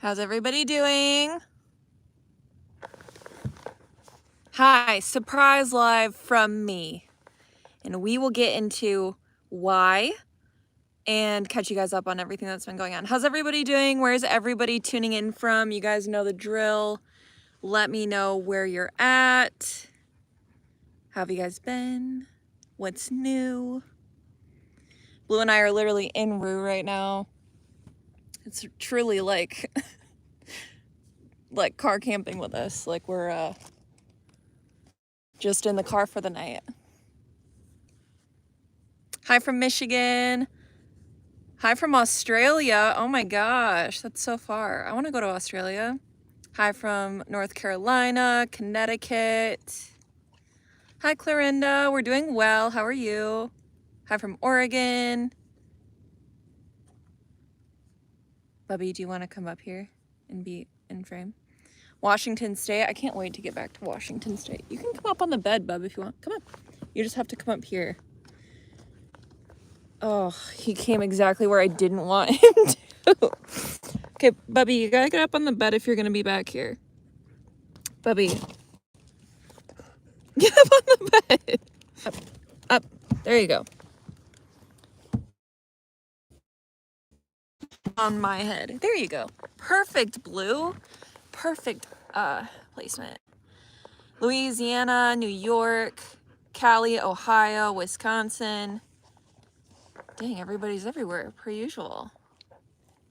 How's everybody doing? Hi, surprise live from me. And we will get into why and catch you guys up on everything that's been going on. How's everybody doing? Where's everybody tuning in from? You guys know the drill. Let me know where you're at. How have you guys been? What's new? Blue and I are literally in Rue right now. It's truly like car camping with us. Like we're just in the car for the night. Hi from Michigan. Hi from Australia. Oh my gosh, that's so far. I want to go to Australia. Hi from North Carolina, Connecticut. Hi Clarinda, we're doing well. How are you? Hi from Oregon. Bubby, do you want to come up here and be in frame? Washington State. I can't wait to get back to Washington State. You can come up on the bed, bub, if you want. Come on. You just have to come up here. Oh, he came exactly where I didn't want him to. Okay, Bubby, you gotta get up on the bed if you're gonna be back here. Bubby. Get up on the bed. Up. There you go. On my head. There you go. Perfect, Blue. Perfect placement. Louisiana, New York, Cali, Ohio, Wisconsin. Dang, everybody's everywhere, per usual.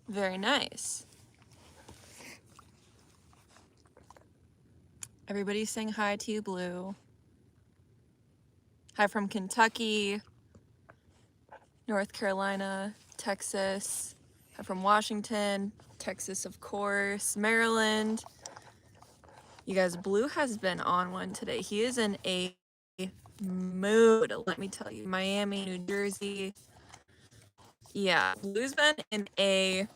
Very nice. Everybody's saying hi to you, Blue. Hi from Kentucky, North Carolina, Texas. Hi from Washington, Texas, of course, Maryland. You guys, Blue has been on one today. He is in a mood, let me tell you. Miami, New Jersey. Yeah, Blue's been in a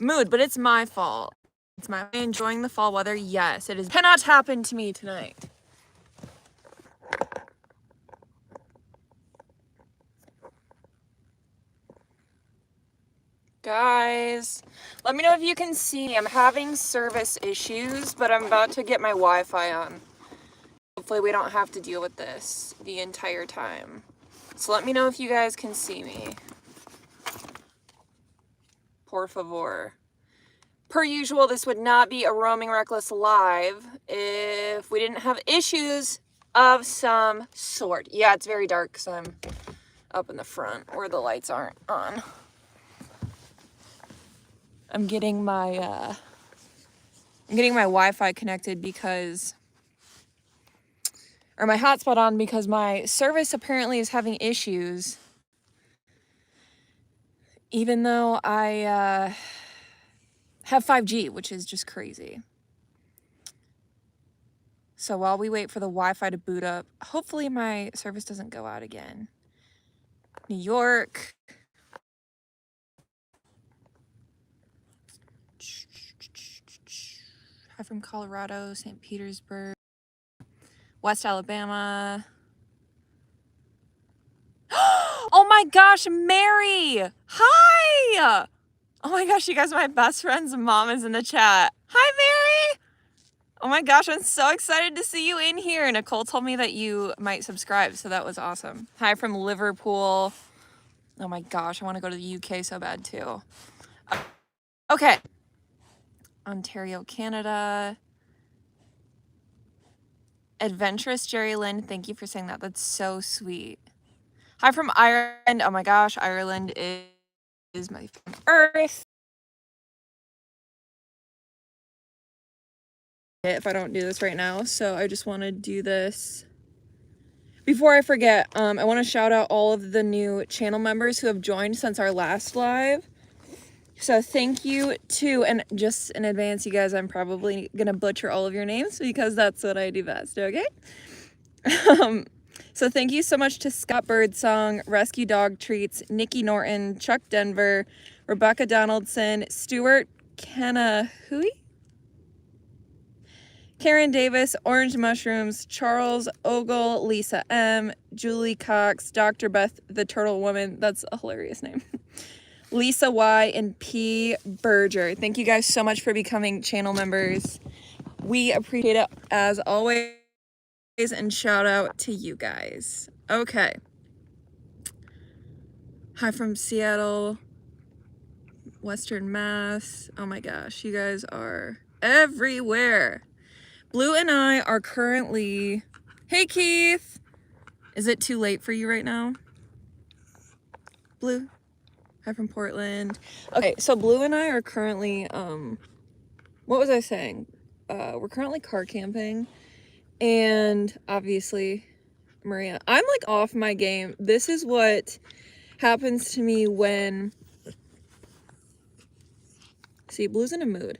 mood, but it's my fault. It's my enjoying the fall weather. Yes, it is. Cannot happen to me tonight. Guys, let me know if you can see me. I'm having service issues, but I'm about to get my Wi-Fi on. Hopefully we don't have to deal with this the entire time. So let me know if you guys can see me. Por favor. Per usual, this would not be a Roaming Reckless live if we didn't have issues of some sort. Yeah, it's very dark because I'm up in the front where the lights aren't on. I'm getting my Wi-Fi connected because, or my hotspot on because my service apparently is having issues. Even though I have 5G, which is just crazy. So while we wait for the Wi-Fi to boot up, hopefully my service doesn't go out again. New York. Hi from Colorado, St. Petersburg, West Alabama. Oh my gosh, Mary! Hi! Oh my gosh, you guys, my best friend's mom is in the chat. Hi, Mary! Oh my gosh, I'm so excited to see you in here. Nicole told me that you might subscribe, so that was awesome. Hi from Liverpool. Oh my gosh, I want to go to the UK so bad too. Okay. Ontario, Canada. Adventurous Jerry Lynn, thank you for saying that. That's so sweet. Hi from Ireland. Oh my gosh, Ireland is my earth. If I don't do this right now, so I just want to do this before I forget. I want to shout out all of the new channel members who have joined since our last live. So thank you to, and just in advance, you guys, I'm probably gonna butcher all of your names because that's what I do best, okay? So thank you so much to Scott Birdsong, Rescue Dog Treats, Nikki Norton, Chuck Denver, Rebecca Donaldson, Stuart Kanahui, Karen Davis, Orange Mushrooms, Charles Ogle, Lisa M, Julie Cox, Dr. Beth the Turtle Woman, that's a hilarious name, Lisa Y, and P. Berger. Thank you guys so much for becoming channel members. We appreciate it as always, and shout out to you guys. Okay. Hi from Seattle, Western Mass. Oh my gosh, you guys are everywhere. Blue and I are currently... Hey, Keith! Is it too late for you right now? Blue? Hi from Portland. Okay, so Blue and I are currently, what was I saying? We're currently car camping, and obviously, Maria, I'm like off my game. This is what happens to me when... See, Blue's in a mood.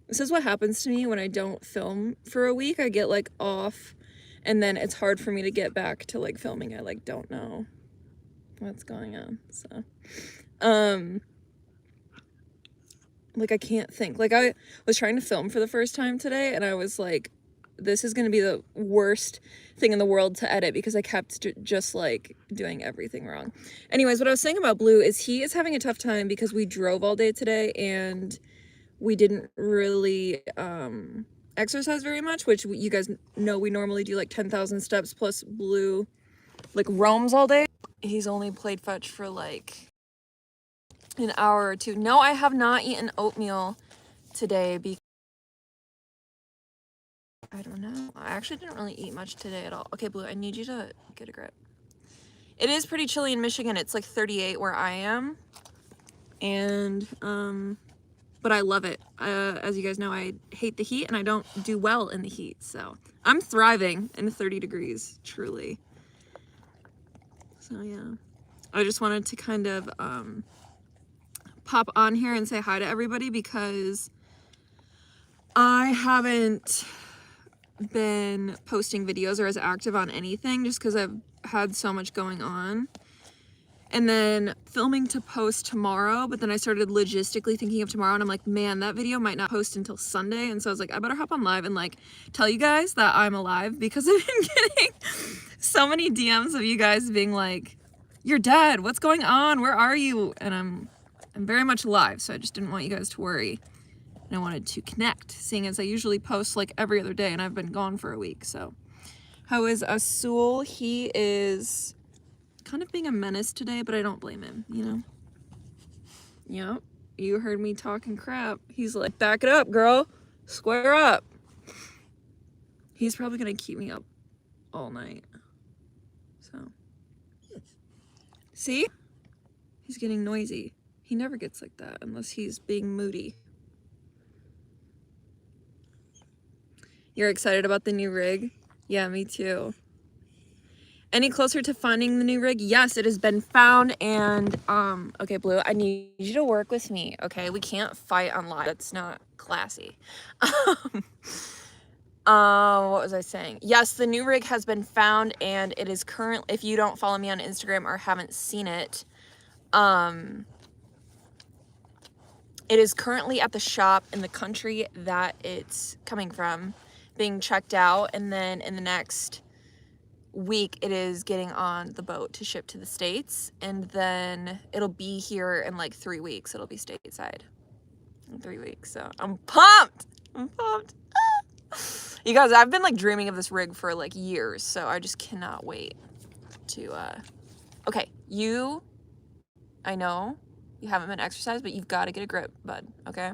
This is what happens to me when I don't film for a week. I get like off, and then it's hard for me to get back to like filming. I like don't know what's going on. So, like I can't think. Like I was trying to film for the first time today, and I was like, this is gonna be the worst thing in the world to edit because I kept just like doing everything wrong. Anyways, what I was saying about Blue is he is having a tough time because we drove all day today and we didn't really exercise very much, which you guys know we normally do like 10,000 steps, plus Blue like roams all day. He's only played fetch for like an hour or two. No, I have not eaten oatmeal today because I don't know. I actually didn't really eat much today at all. Okay, Blue, I need you to get a grip. It is pretty chilly in Michigan. It's like 38 where I am. And, but I love it. As you guys know, I hate the heat and I don't do well in the heat. So I'm thriving in 30 degrees, truly. So yeah, I just wanted to kind of pop on here and say hi to everybody because I haven't been posting videos or as active on anything just because I've had so much going on. And then filming to post tomorrow, but then I started logistically thinking of tomorrow and I'm like, man, that video might not post until Sunday. And so I was like, I better hop on live and like tell you guys that I'm alive because I've been getting so many DMs of you guys being like, you're dead, what's going on, where are you? And I'm very much alive, so I just didn't want you guys to worry. And I wanted to connect, seeing as I usually post like every other day and I've been gone for a week. So how is Asul? He is kind of being a menace today, but I don't blame him, you know? Yep, you heard me talking crap. He's like, back it up, girl, square up. He's probably gonna keep me up all night. So see, he's getting noisy. He never gets like that unless he's being moody. You're excited about the new rig? Yeah, me too. Any closer to finding the new rig? Yes, it has been found. And okay, Blue, I need you to work with me. Okay, we can't fight on live. That's not classy. What was I saying? Yes, the new rig has been found, and it is current. If you don't follow me on Instagram or haven't seen it, it is currently at the shop in the country that it's coming from, being checked out, and then in the next week it is getting on the boat to ship to the States, and then it'll be here in like 3 weeks. It'll be stateside in 3 weeks. So I'm pumped. I'm pumped. You guys, I've been like dreaming of this rig for like years, so I just cannot wait to okay, I know you haven't been exercised, but you've got to get a grip, bud, okay?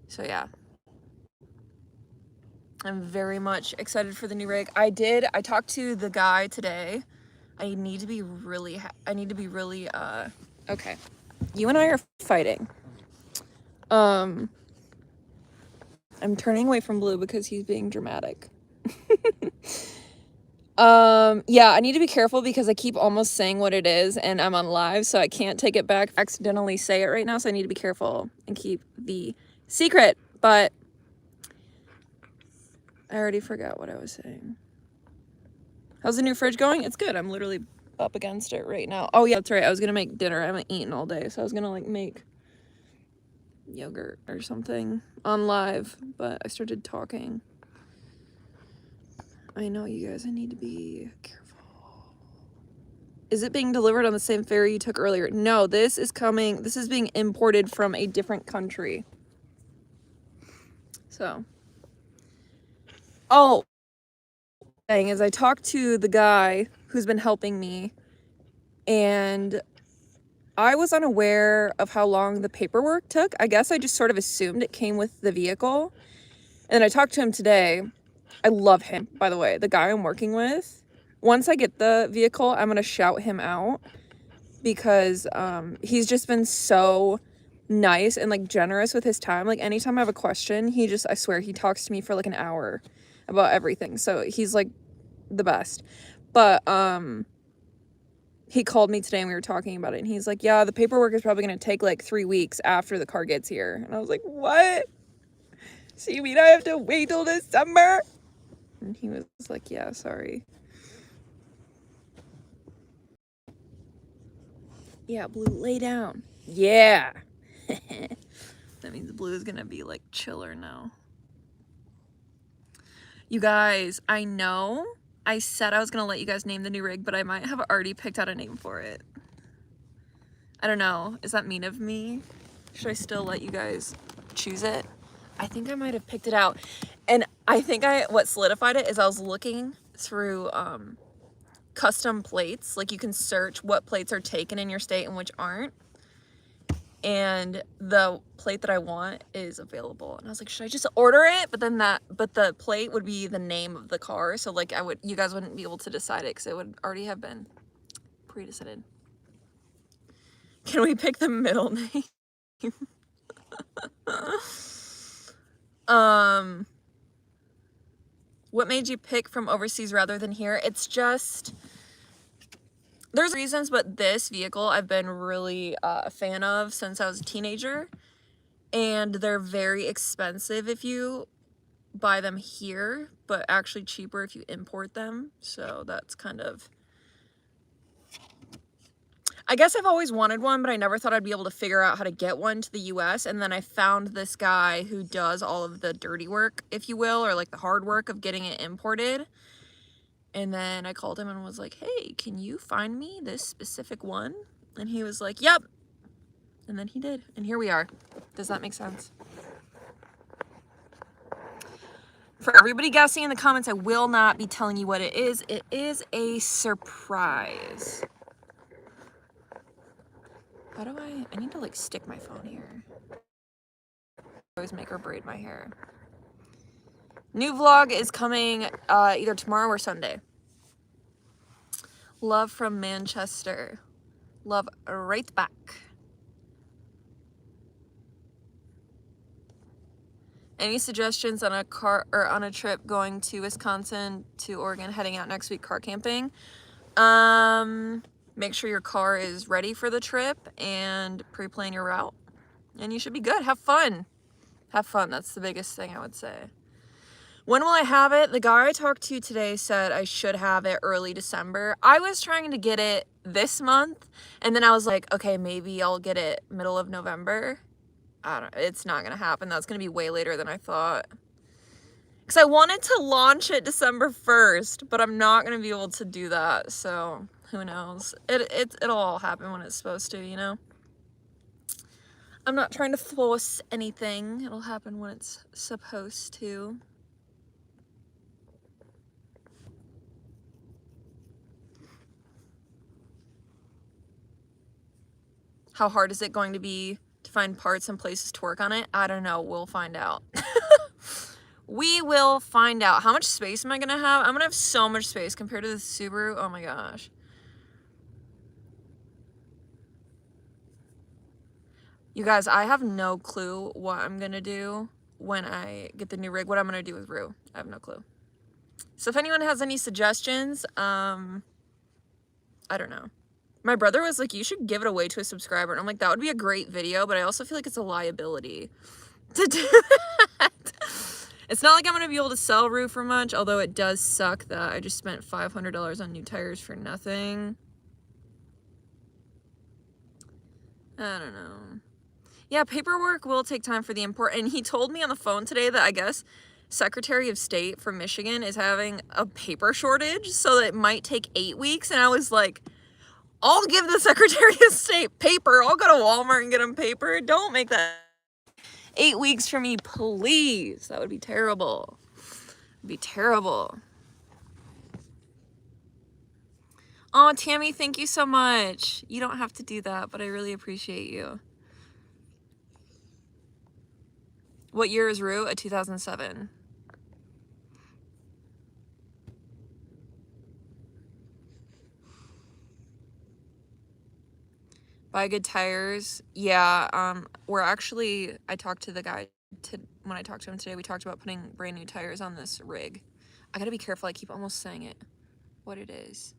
So yeah, I'm very much excited for the new rig. I talked to the guy today. I need to be really, okay. You and I are fighting. I'm turning away from Blue because he's being dramatic. Yeah, I need to be careful because I keep almost saying what it is and I'm on live, so I can't take it back, accidentally say it right now, so I need to be careful and keep the secret, but I already forgot what I was saying. How's the new fridge going? It's good. I'm literally up against it right now. Oh yeah, that's right. I was gonna make dinner. I haven't eaten all day, so I was gonna like make yogurt or something on live, but I started talking. I know, you guys, I need to be careful. Is it being delivered on the same ferry you took earlier? No, this is being imported from a different country. So. Oh, thing is I talked to the guy who's been helping me, and I was unaware of how long the paperwork took. I guess I just sort of assumed it came with the vehicle. And I talked to him today. I love him, by the way, the guy I'm working with. Once I get the vehicle, I'm gonna shout him out because he's just been so nice and like generous with his time. Like anytime I have a question, I swear he talks to me for like an hour about everything. So he's like the best. But he called me today and we were talking about it, and he's like, yeah, the paperwork is probably going to take like 3 weeks after the car gets here. And I was like, what? So you mean I have to wait till December? And he was like, yeah, sorry. Yeah, Blue, lay down. Yeah. That means Blue is going to be like chiller now. You guys, I know I said I was going to let you guys name the new rig, but I might have already picked out a name for it. I don't know. Is that mean of me? Should I still let you guys choose it? I think I might have picked it out. And I think what solidified it is I was looking through custom plates. Like you can search what plates are taken in your state and which aren't. And the plate that I want is available. And I was like, should I just order it? But the plate would be the name of the car. So like you guys wouldn't be able to decide it because it would already have been pre-decided. Can we pick the middle name? What made you pick from overseas rather than here? It's just, there's reasons, but this vehicle I've been really a fan of since I was a teenager, and they're very expensive if you buy them here, but actually cheaper if you import them. So that's kind of, I guess I've always wanted one, but I never thought I'd be able to figure out how to get one to the US. And then I found this guy who does all of the dirty work, if you will, or like the hard work of getting it imported. And then I called him and was like, hey, can you find me this specific one? And he was like, yep. And then he did. And here we are. Does that make sense? For everybody guessing in the comments, I will not be telling you what it is. It is a surprise. How do I need to like stick my phone here. I always make her braid my hair. New vlog is coming either tomorrow or Sunday. Love from Manchester. Love right back. Any suggestions on a car or on a trip going to Wisconsin to Oregon, heading out next week car camping? Make sure your car is ready for the trip and pre-plan your route. And you should be good. Have fun. Have fun. That's the biggest thing I would say. When will I have it? The guy I talked to today said I should have it early December. I was trying to get it this month, and then I was like, okay, maybe I'll get it middle of November. It's not gonna happen. That's gonna be way later than I thought. Because I wanted to launch it December 1st, but I'm not gonna be able to do that, so who knows? It'll all happen when it's supposed to, you know? I'm not trying to force anything. It'll happen when it's supposed to. How hard is it going to be to find parts and places to work on it? I don't know. We'll find out. We will find out. How much space am I going to have? I'm going to have so much space compared to the Subaru. Oh my gosh. You guys, I have no clue what I'm going to do when I get the new rig. What I'm going to do with Rue. I have no clue. So if anyone has any suggestions, I don't know. My brother was like, you should give it away to a subscriber. And I'm like, that would be a great video, but I also feel like it's a liability to do that. It's not like I'm going to be able to sell Rue for much, although it does suck that I just spent $500 on new tires for nothing. I don't know. Yeah, paperwork will take time for the import. And he told me on the phone today that I guess Secretary of State from Michigan is having a paper shortage, so it might take 8 weeks. And I was like, I'll give the Secretary of State paper. I'll go to Walmart and get him paper. Don't make that 8 weeks for me, please. That would be terrible. It'd be terrible. Oh, Tammy, thank you so much. You don't have to do that, but I really appreciate you. What year is Rue? A 2007. Buy good tires. Yeah, we're actually, I talked to the guy when I talked to him today, we talked about putting brand new tires on this rig. I gotta be careful, I keep almost saying it, what it is.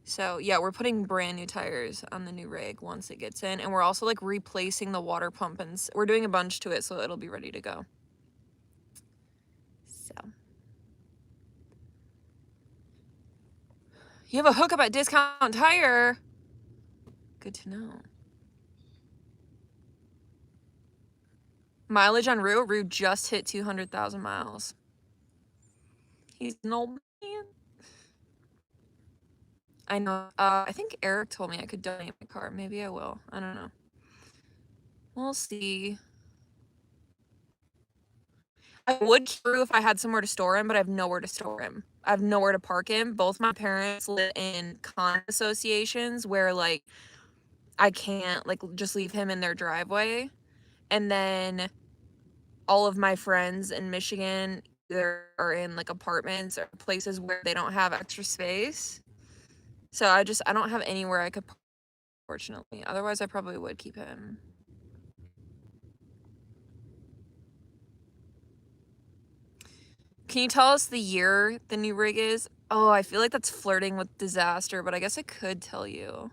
So yeah, we're putting brand new tires on the new rig once it gets in, and we're also like replacing the water pump, and we're doing a bunch to it so it'll be ready to go. So. You have a hookup at Discount Tire. Good to know. Mileage on Rue? Rue just hit 200,000 miles. He's an old man. I know. I think Eric told me I could donate my car. Maybe I will. I don't know. We'll see. I would keep Rue if I had somewhere to store him, but I have nowhere to store him. I have nowhere to park him. Both my parents live in condo associations where, like, I can't, like, just leave him in their driveway. And then all of my friends in Michigan either are in, like, apartments or places where they don't have extra space. So I don't have anywhere I could park, fortunately. Otherwise, I probably would keep him. Can you tell us the year the new rig is? Oh, I feel like that's flirting with disaster, but I guess I could tell you.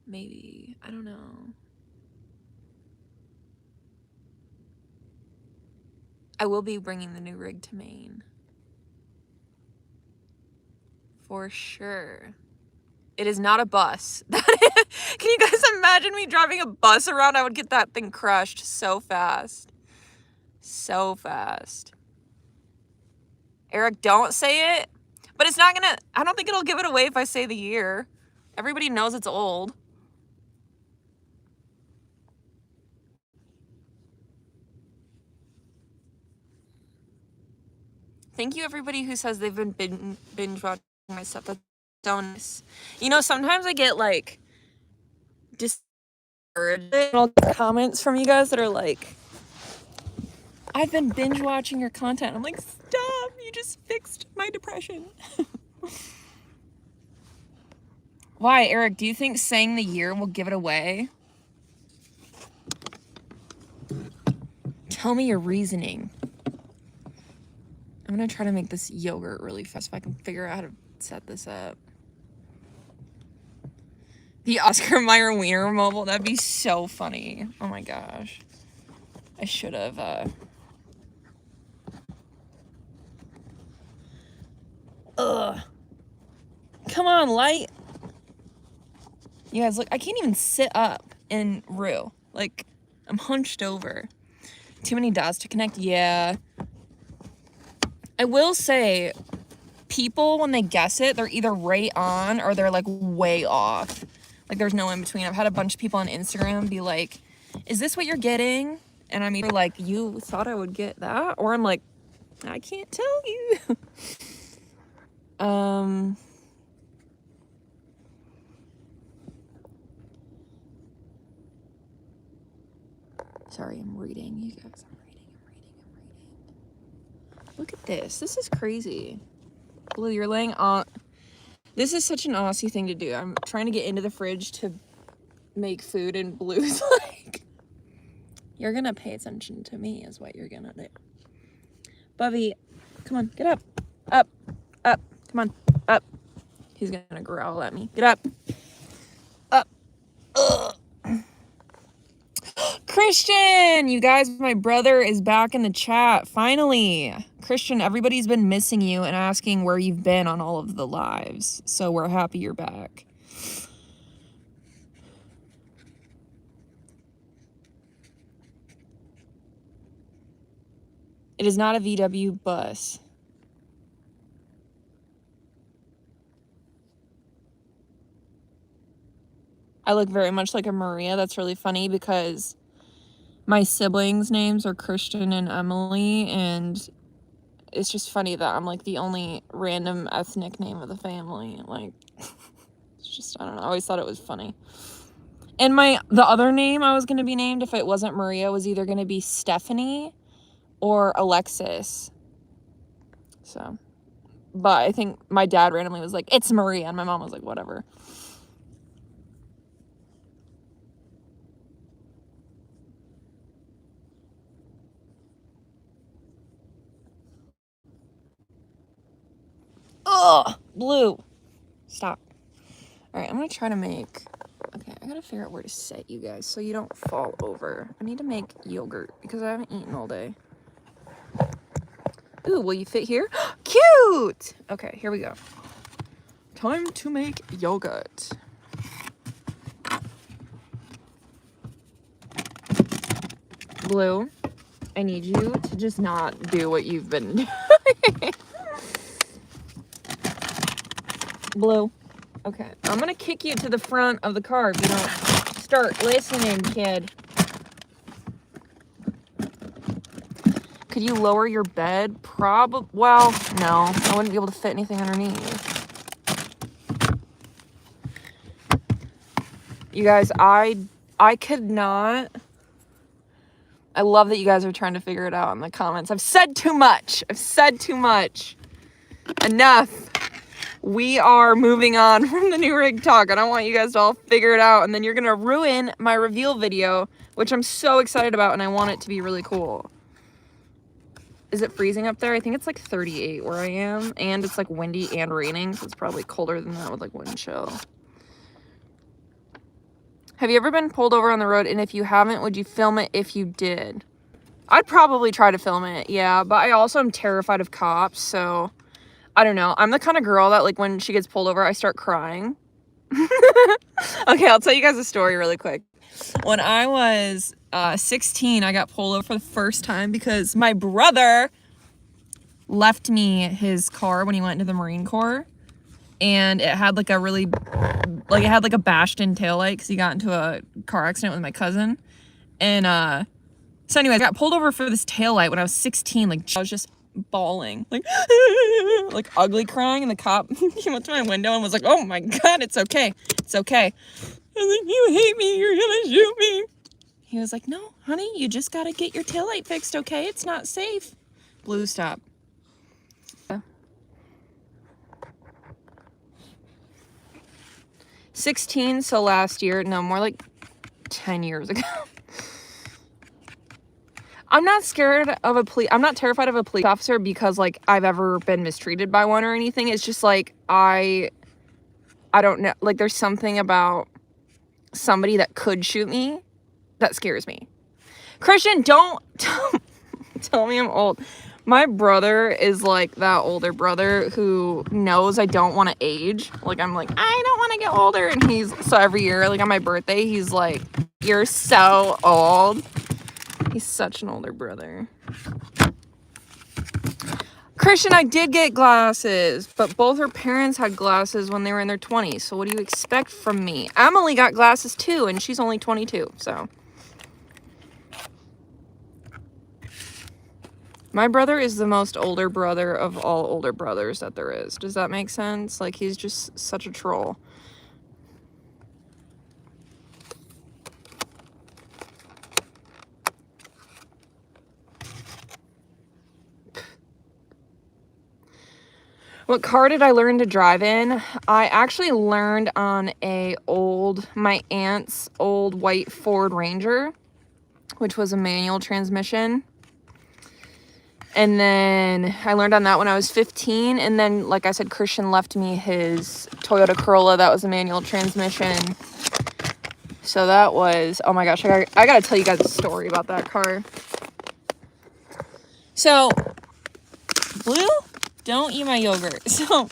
Maybe. I don't know. I will be bringing the new rig to Maine. For sure. It is not a bus. Can you guys imagine me driving a bus around? I would get that thing crushed so fast. So fast. Eric, don't say it. But it's not gonna, I don't think it'll give it away if I say the year. Everybody knows it's old. Thank you, everybody who says they've been binge watching my stuff. That's so nice. You know, sometimes I get like discouraged. I'll get comments from you guys that are like, I've been binge watching your content. I'm like, stop, you just fixed my depression. Why, Eric, do you think saying the year will give it away? Tell me your reasoning. I'm gonna try to make this yogurt really fast if I can figure out how to set this up. The Oscar Mayer Wiener mobile, that'd be so funny. Oh my gosh. I should have, Ugh. Come on, light. You guys, look, I can't even sit up in Rue. Like, I'm hunched over. Too many dots to connect? Yeah. I will say, people, when they guess it, they're either right on or they're, like, way off. Like, there's no in between. I've had a bunch of people on Instagram be like, is this what you're getting? And I'm either like, you thought I would get that? Or I'm like, I can't tell you. Sorry, I'm reading, you guys. I'm reading. Look at this. This is crazy. Blue, you're laying on. This is such an Aussie thing to do. I'm trying to get into the fridge to make food, and Blue's like, you're gonna pay attention to me is what you're gonna do. Bubby, come on, get up. Up. Up. Come on. Up. He's gonna growl at me. Get up. Up. Ugh. Christian, you guys, my brother is back in the chat. Finally. Christian, everybody's been missing you and asking where you've been on all of the lives. So we're happy you're back. It is not a VW bus. I look very much like a Maria. That's really funny because my siblings' names are Christian and Emily, and it's just funny that I'm like the only random ethnic name of the family. Like, it's just, I don't know. I always thought it was funny. And the other name I was going to be named if it wasn't Maria was either going to be Stephanie or Alexis. So, but I think my dad randomly was like, it's Maria. And my mom was like, whatever. Ugh, blue. Stop. All right, I'm going to try to make... Okay, I gotta figure out where to set you guys so you don't fall over. I need to make yogurt because I haven't eaten all day. Ooh, will you fit here? Cute! Okay, here we go. Time to make yogurt. Blue, I need you to just not do what you've been doing. Blue. Okay, I'm gonna kick you to the front of the car if you don't start listening, kid. Could you lower your bed? Well, no. I wouldn't be able to fit anything underneath. You guys, I could not. I love that you guys are trying to figure it out in the comments. I've said too much. Enough. We are moving on from the new rig talk. I don't want you guys to all figure it out, and then you're going to ruin my reveal video, which I'm so excited about, and I want it to be really cool. Is it freezing up there? I think it's like 38 where I am, and it's like windy and raining, so it's probably colder than that with like wind chill. Have you ever been pulled over on the road, and if you haven't, would you film it if you did? I'd probably try to film it, yeah, but I also am terrified of cops, so... I don't know. I'm the kind of girl that, like, when she gets pulled over, I start crying. Okay, I'll tell you guys a story really quick. When I was 16, I got pulled over for the first time because my brother left me his car when he went into the Marine Corps. And it had, like, a really, like, it had, like, a bashed-in taillight because he got into a car accident with my cousin. And, so anyways, I got pulled over for this taillight when I was 16. Like, I was just bawling, like ugly crying, and the cop came up to my window and was like, oh my god, it's okay, I was like, you hate me, you're gonna shoot me. He was like, no honey, you just gotta get your taillight fixed, okay? It's not safe. Blue, stop. 16, so last year, no, more like 10 years ago. I'm not scared of I'm not terrified of a police officer because, like, I've ever been mistreated by one or anything. It's just, like, I don't know. Like, there's something about somebody that could shoot me that scares me. Christian, don't tell me I'm old. My brother is, like, that older brother who knows I don't want to age. Like, I'm like, I don't want to get older. And so every year, like, on my birthday, he's like, you're so old. He's such an older brother. Christian, I did get glasses, but both her parents had glasses when they were in their 20s. So what do you expect from me? Emily got glasses too, and she's only 22, so. My brother is the most older brother of all older brothers that there is. Does that make sense? Like, he's just such a troll. What car did I learn to drive in? I actually learned on my aunt's old white Ford Ranger, which was a manual transmission. And then I learned on that when I was 15. And then, like I said, Christian left me his Toyota Corolla. That was a manual transmission. So that was, oh my gosh, I gotta tell you guys a story about that car. So, Blue, don't eat my yogurt. So,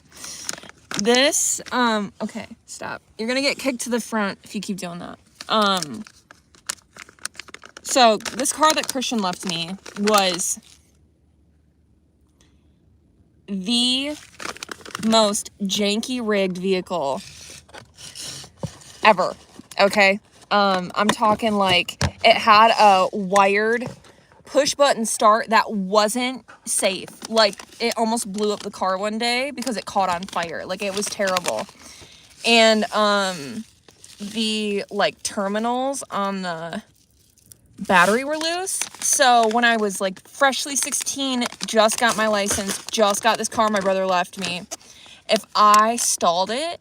this, okay, stop. You're gonna get kicked to the front if you keep doing that. So, this car that Christian left me was the most janky rigged vehicle ever. Okay. I'm talking like it had a wired push button start that wasn't safe. Like it almost blew up the car one day because it caught on fire. Like it was terrible. And the like terminals on the battery were loose. So when I was like freshly 16, just got my license, just got this car my brother left me, if I stalled it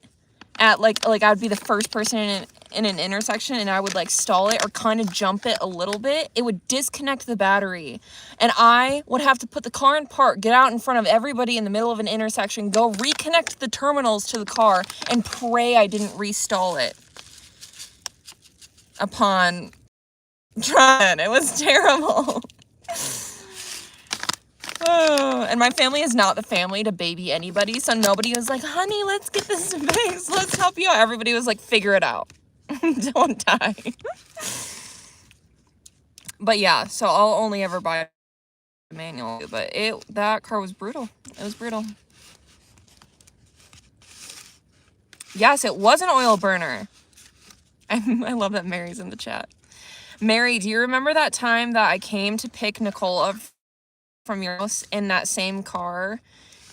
at like I would be the first person in an intersection and I would like stall it or kind of jump it a little bit, it would disconnect the battery and I would have to put the car in park, get out in front of everybody in the middle of an intersection, go reconnect the terminals to the car and pray I didn't restall it upon trying. It was terrible. Oh, and my family is not the family to baby anybody, so nobody was like, honey, let's get this fixed, let's help you out. Everybody was like, figure it out. Don't die. But yeah, so I'll only ever buy a manual, but that car was brutal. It was brutal. Yes, it was an oil burner. I love that Mary's in the chat. Mary, do you remember that time that I came to pick Nicole up from your house in that same car?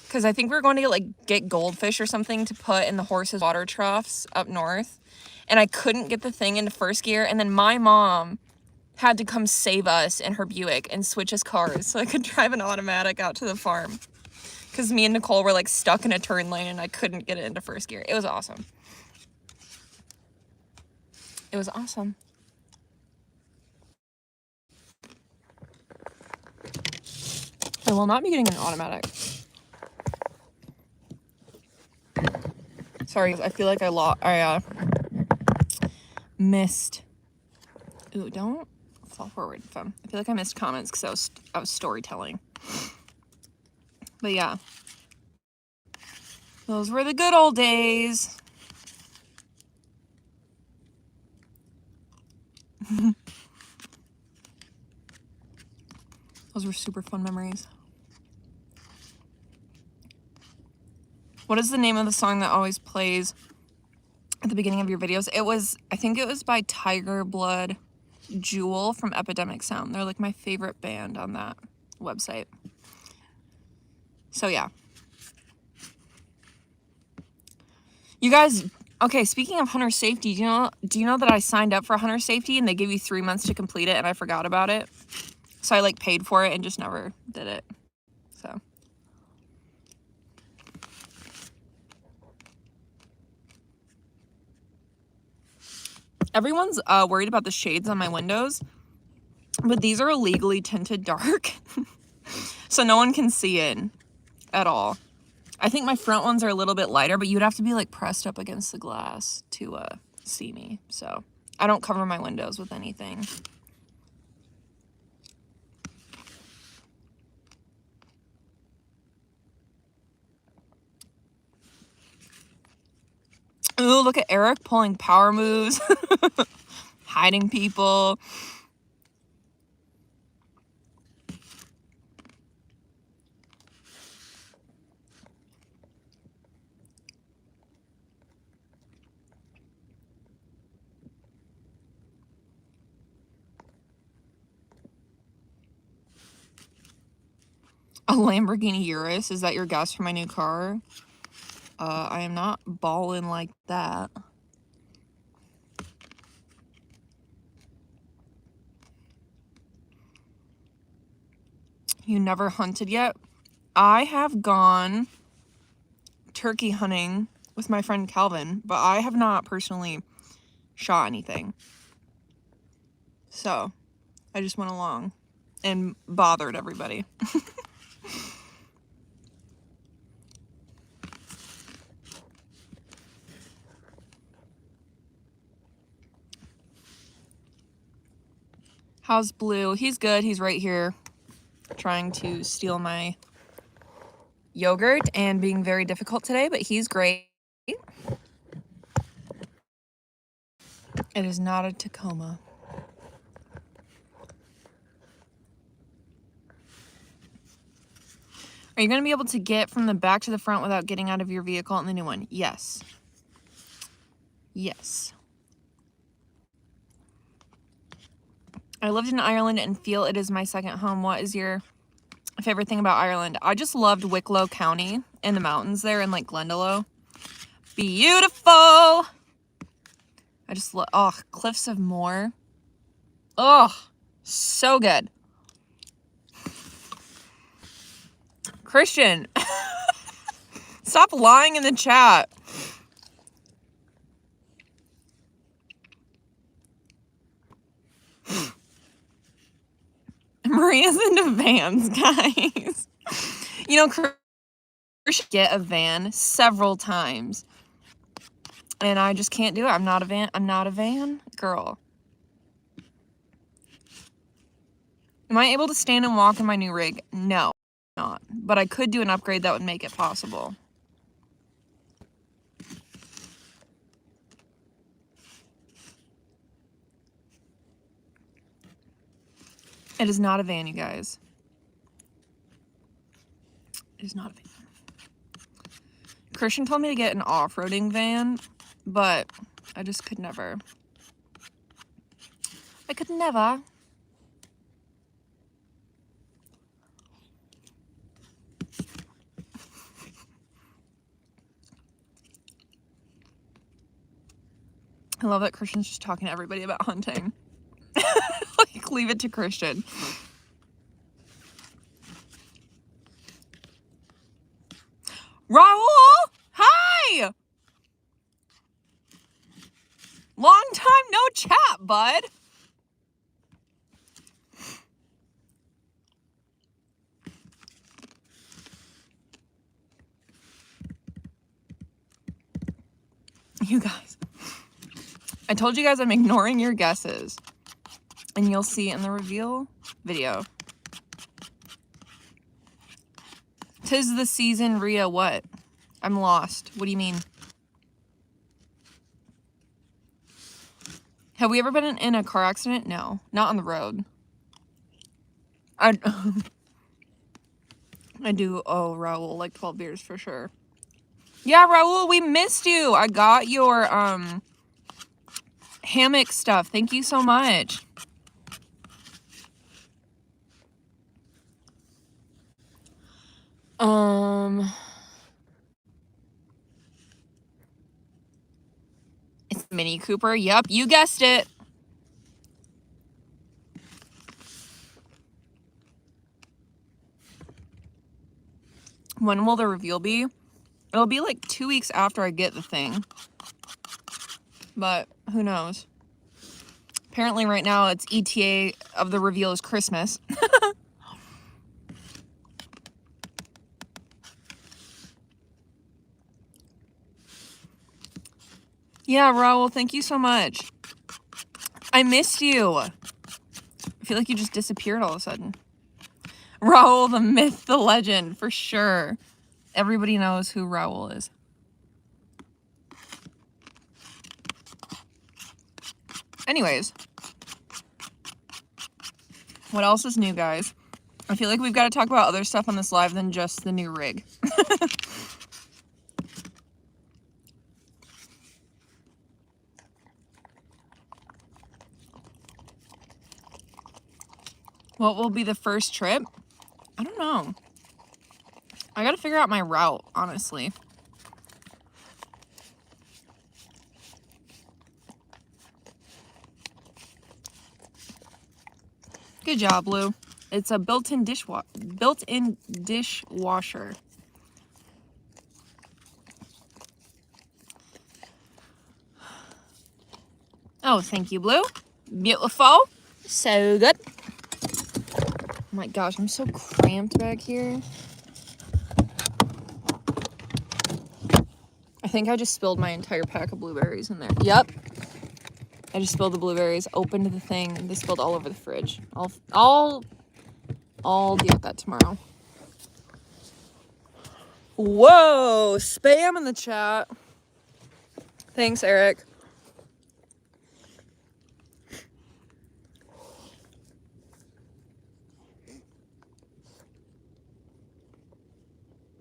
Because I think we were going to get goldfish or something to put in the horses' water troughs up north. And I couldn't get the thing into first gear. And then my mom had to come save us in her Buick and switch us cars so I could drive an automatic out to the farm. Because me and Nicole were like stuck in a turn lane and I couldn't get it into first gear. It was awesome. It was awesome. I will not be getting an automatic. Sorry, I feel like I missed. Ooh, don't fall forward, fam. I feel like I missed comments because I was storytelling. But yeah, those were the good old days. Those were super fun memories. What is the name of the song that always plays at the beginning of your videos? I think it was by Tiger Blood Jewel from Epidemic Sound. They're like my favorite band on that website. So yeah. You guys, okay, speaking of hunter safety, do you know that I signed up for hunter safety and they give you 3 months to complete it and I forgot about it? So I like paid for it and just never did it. So everyone's worried about the shades on my windows, but these are illegally tinted dark. So no one can see in at all. I think my front ones are a little bit lighter, but you'd have to be like pressed up against the glass to see me. So I don't cover my windows with anything. Ooh, look at Eric pulling power moves, hiding people. A Lamborghini Urus, is that your guess for my new car? I am not balling like that. You never hunted yet? I have gone turkey hunting with my friend Calvin, but I have not personally shot anything. So I just went along and bothered everybody. How's Blue? He's good. He's right here trying to steal my yogurt and being very difficult today, but he's great. It is not a Tacoma. Are you going to be able to get from the back to the front without getting out of your vehicle in the new one? Yes. Yes. I lived in Ireland and feel it is my second home. What is your favorite thing about Ireland? I just loved Wicklow County and the mountains there in like Glendalough. Beautiful. I just love, oh, Cliffs of Moher. Oh, so good. Christian, stop lying in the chat. Maria's into vans, guys. You know, Christian get a van several times. And I just can't do it. I'm not a van girl. Am I able to stand and walk in my new rig? No, not. But I could do an upgrade that would make it possible. It is not a van, you guys. It is not a van. Christian told me to get an off-roading van, but I just could never. I could never. I love that Christian's just talking to everybody about hunting. Like, leave it to Christian. Raul! Hi! Long time no chat, bud. You guys. I told you guys I'm ignoring your guesses. And you'll see in the reveal video. 'Tis the season, Rhea, what? I'm lost. What do you mean? Have we ever been in a car accident? No. Not on the road. I do owe Raul like 12 beers for sure. Yeah, Raul, we missed you. I got your hammock stuff. Thank you so much. It's Mini Cooper. Yep, you guessed it. When will the reveal be? It'll be like 2 weeks after I get the thing. But who knows? Apparently right now it's ETA of the reveal is Christmas. Yeah, Raul, thank you so much. I missed you. I feel like you just disappeared all of a sudden. Raul, the myth, the legend, for sure. Everybody knows who Raul is. Anyways. What else is new, guys? I feel like we've got to talk about other stuff on this live than just the new rig. What will be the first trip? I don't know. I got to figure out my route, honestly. Good job, Lou. It's a built-in dishwasher. Oh, thank you, Blue. Beautiful. So good. Oh my gosh, I'm so cramped back here. I think I just spilled my entire pack of blueberries in there. Yep. I just spilled the blueberries, opened the thing, and they spilled all over the fridge. I'll deal with that tomorrow. Whoa, spam in the chat. Thanks, Eric.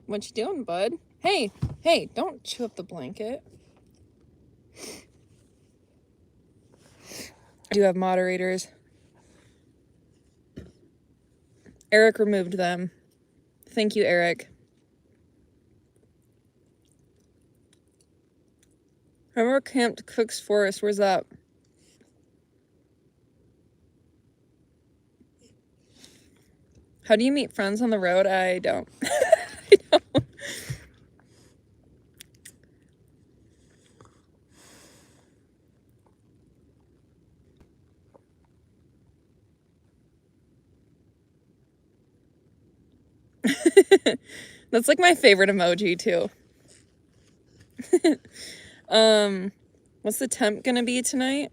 What you doing, bud? Hey, don't chew up the blanket. I do have moderators. Eric removed them. Thank you, Eric. Remember Camp Cook's Forest? Where's that? How do you meet friends on the road? I don't. I don't. That's like my favorite emoji too. What's the temp gonna be tonight?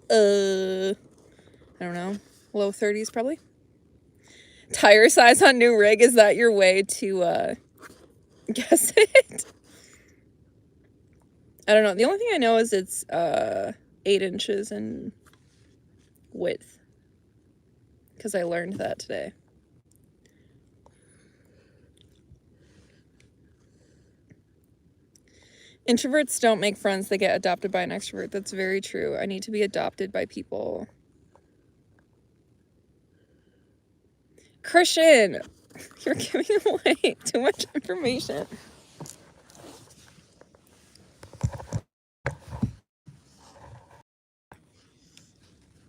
I don't know. Low 30s probably. Tire size on new rig, is that your way to guess it? I don't know. The only thing I know is it's 8 inches in width. Because I learned that today. Introverts don't make friends, they get adopted by an extrovert. That's very true. I need to be adopted by people. Christian, you're giving away too much information.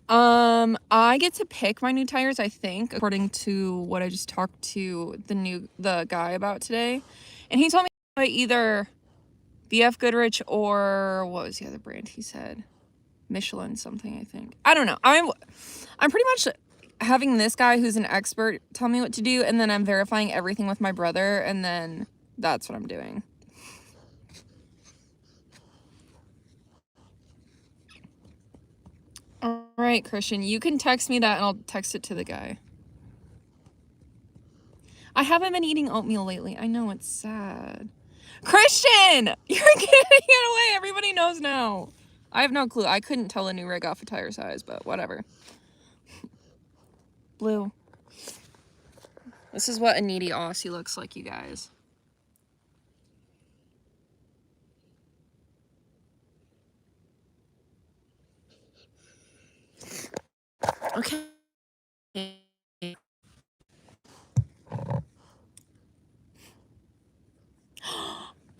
I get to pick my new tires, I think, according to what I just talked to the guy about today. And he told me either BF Goodrich or what was the other brand he said? Michelin something, I think. I don't know. I'm pretty much having this guy who's an expert tell me what to do, and then I'm verifying everything with my brother, and then that's what I'm doing. All right, Christian, you can text me that and I'll text it to the guy. I haven't been eating oatmeal lately. I know, it's sad. Christian! You're giving it away. Everybody knows now. I have no clue. I couldn't tell a new rig off a tire size, but whatever. Blue. This is what a needy Aussie looks like, you guys. Okay.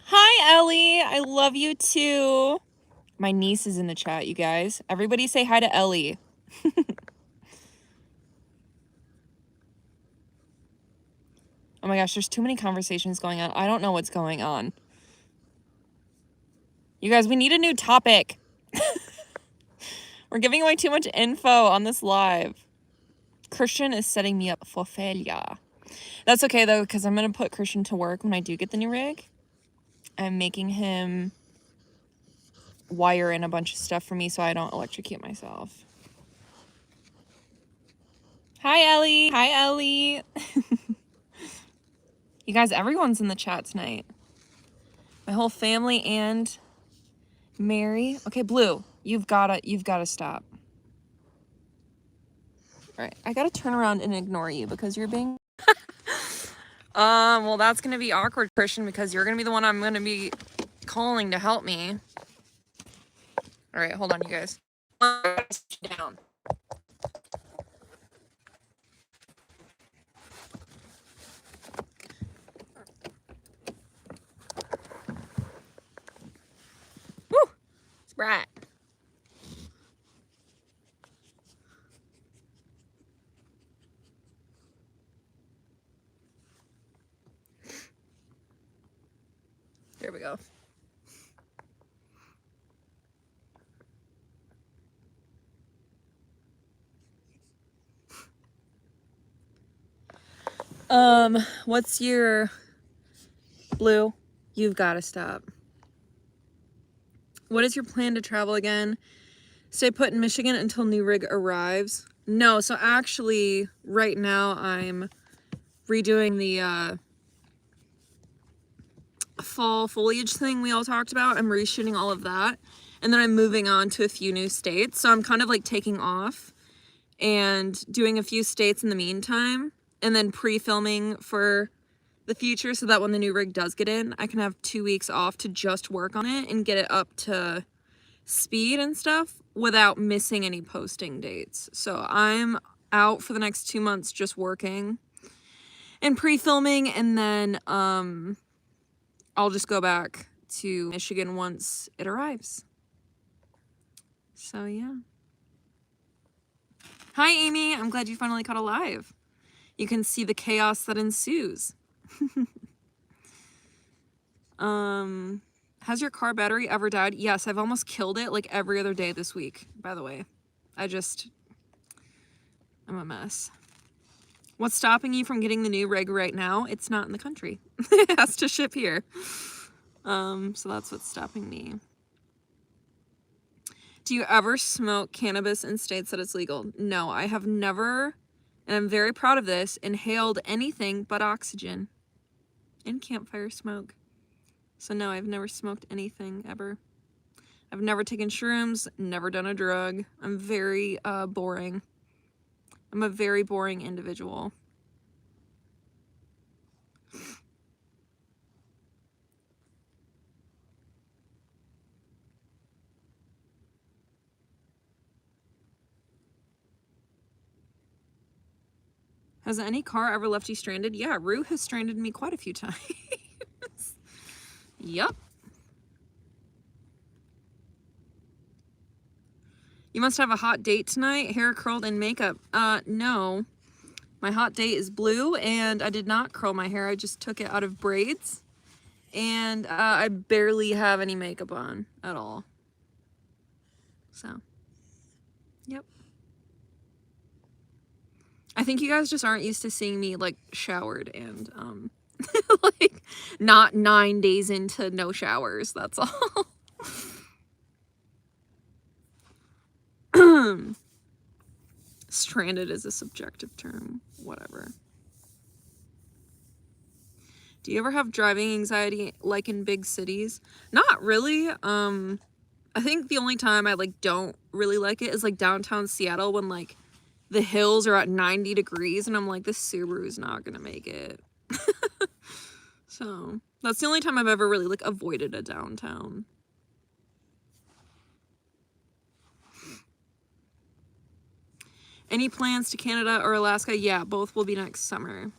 Hi, Ellie. I love you too. My niece is in the chat, you guys. Everybody say hi to Ellie. Oh my gosh, there's too many conversations going on. I don't know what's going on. You guys, we need a new topic. We're giving away too much info on this live. Christian is setting me up for failure. That's okay though, because I'm going to put Christian to work when I do get the new rig. I'm making him wire in a bunch of stuff for me so I don't electrocute myself. Hi, Ellie. Hi, Ellie. You guys, everyone's in the chat tonight. My whole family and Mary. Okay, Blue, you've gotta stop. All right, I gotta turn around and ignore you because you're being... well, that's gonna be awkward, Christian, because you're gonna be the one I'm gonna be calling to help me. All right, hold on, you guys. Down. Woo! Right. There we go. What's your... Blue, you've got to stop. What is your plan to travel again? Stay put in Michigan until new rig arrives? No, so actually, right now I'm redoing the fall foliage thing we all talked about. I'm reshooting all of that. And then I'm moving on to a few new states. So I'm kind of like taking off and doing a few states in the meantime. And then pre-filming for the future so that when the new rig does get in, I can have 2 weeks off to just work on it and get it up to speed and stuff without missing any posting dates. So I'm out for the next 2 months just working and pre-filming, and then I'll just go back to Michigan once it arrives. So yeah. Hi Amy, I'm glad you finally caught a live. You can see the chaos that ensues. Has your car battery ever died? Yes, I've almost killed it like every other day this week, by the way. I'm a mess. What's stopping you from getting the new rig right now? It's not in the country. It has to ship here. So that's what's stopping me. Do you ever smoke cannabis in states that it's legal? No, I have never, and I'm very proud of this, inhaled anything but oxygen and campfire smoke. So no, I've never smoked anything ever. I've never taken shrooms, never done a drug. I'm very boring. I'm a very boring individual. Has any car ever left you stranded? Yeah, Rue has stranded me quite a few times. Yup. You must have a hot date tonight, hair curled and makeup. No. My hot date is blue, and I did not curl my hair. I just took it out of braids, and I barely have any makeup on at all. So, yep. I think you guys just aren't used to seeing me, like, showered and, like, not 9 days into no showers, that's all. Stranded is a subjective term, whatever. Do you ever have driving anxiety like in big cities? Not really. I think the only time I like don't really like it is like downtown Seattle when like the hills are at 90 degrees and I'm like, this Subaru's not gonna make it. So that's the only time I've ever really like avoided a downtown. Any plans to Canada or Alaska? Yeah, both will be next summer.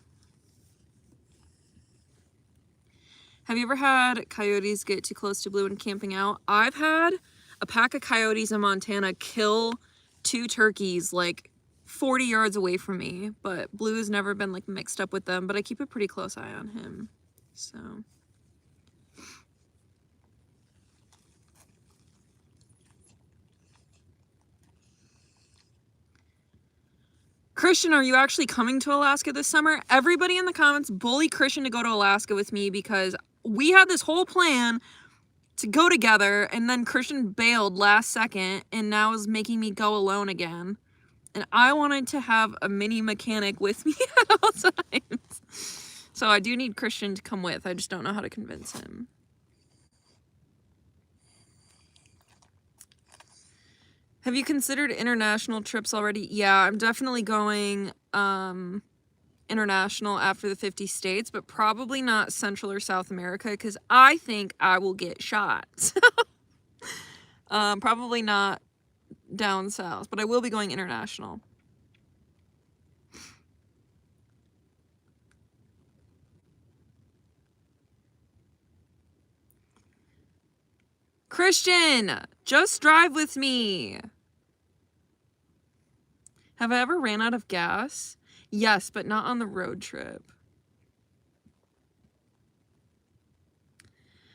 Have you ever had coyotes get too close to Blue and camping out? I've had a pack of coyotes in Montana kill 2 turkeys like 40 yards away from me, but Blue has never been like mixed up with them, but I keep a pretty close eye on him. So Christian, are you actually coming to Alaska this summer? Everybody in the comments bully Christian to go to Alaska with me because we had this whole plan to go together, and then Christian bailed last second and now is making me go alone again. And I wanted to have a mini mechanic with me at all times. So I do need Christian to come with. I just don't know how to convince him. Have you considered international trips already? Yeah, I'm definitely going international after the 50 states, but probably not Central or South America because I think I will get shot. Probably not down south, but I will be going international. Christian, just drive with me. Have I ever ran out of gas? Yes, but not on the road trip.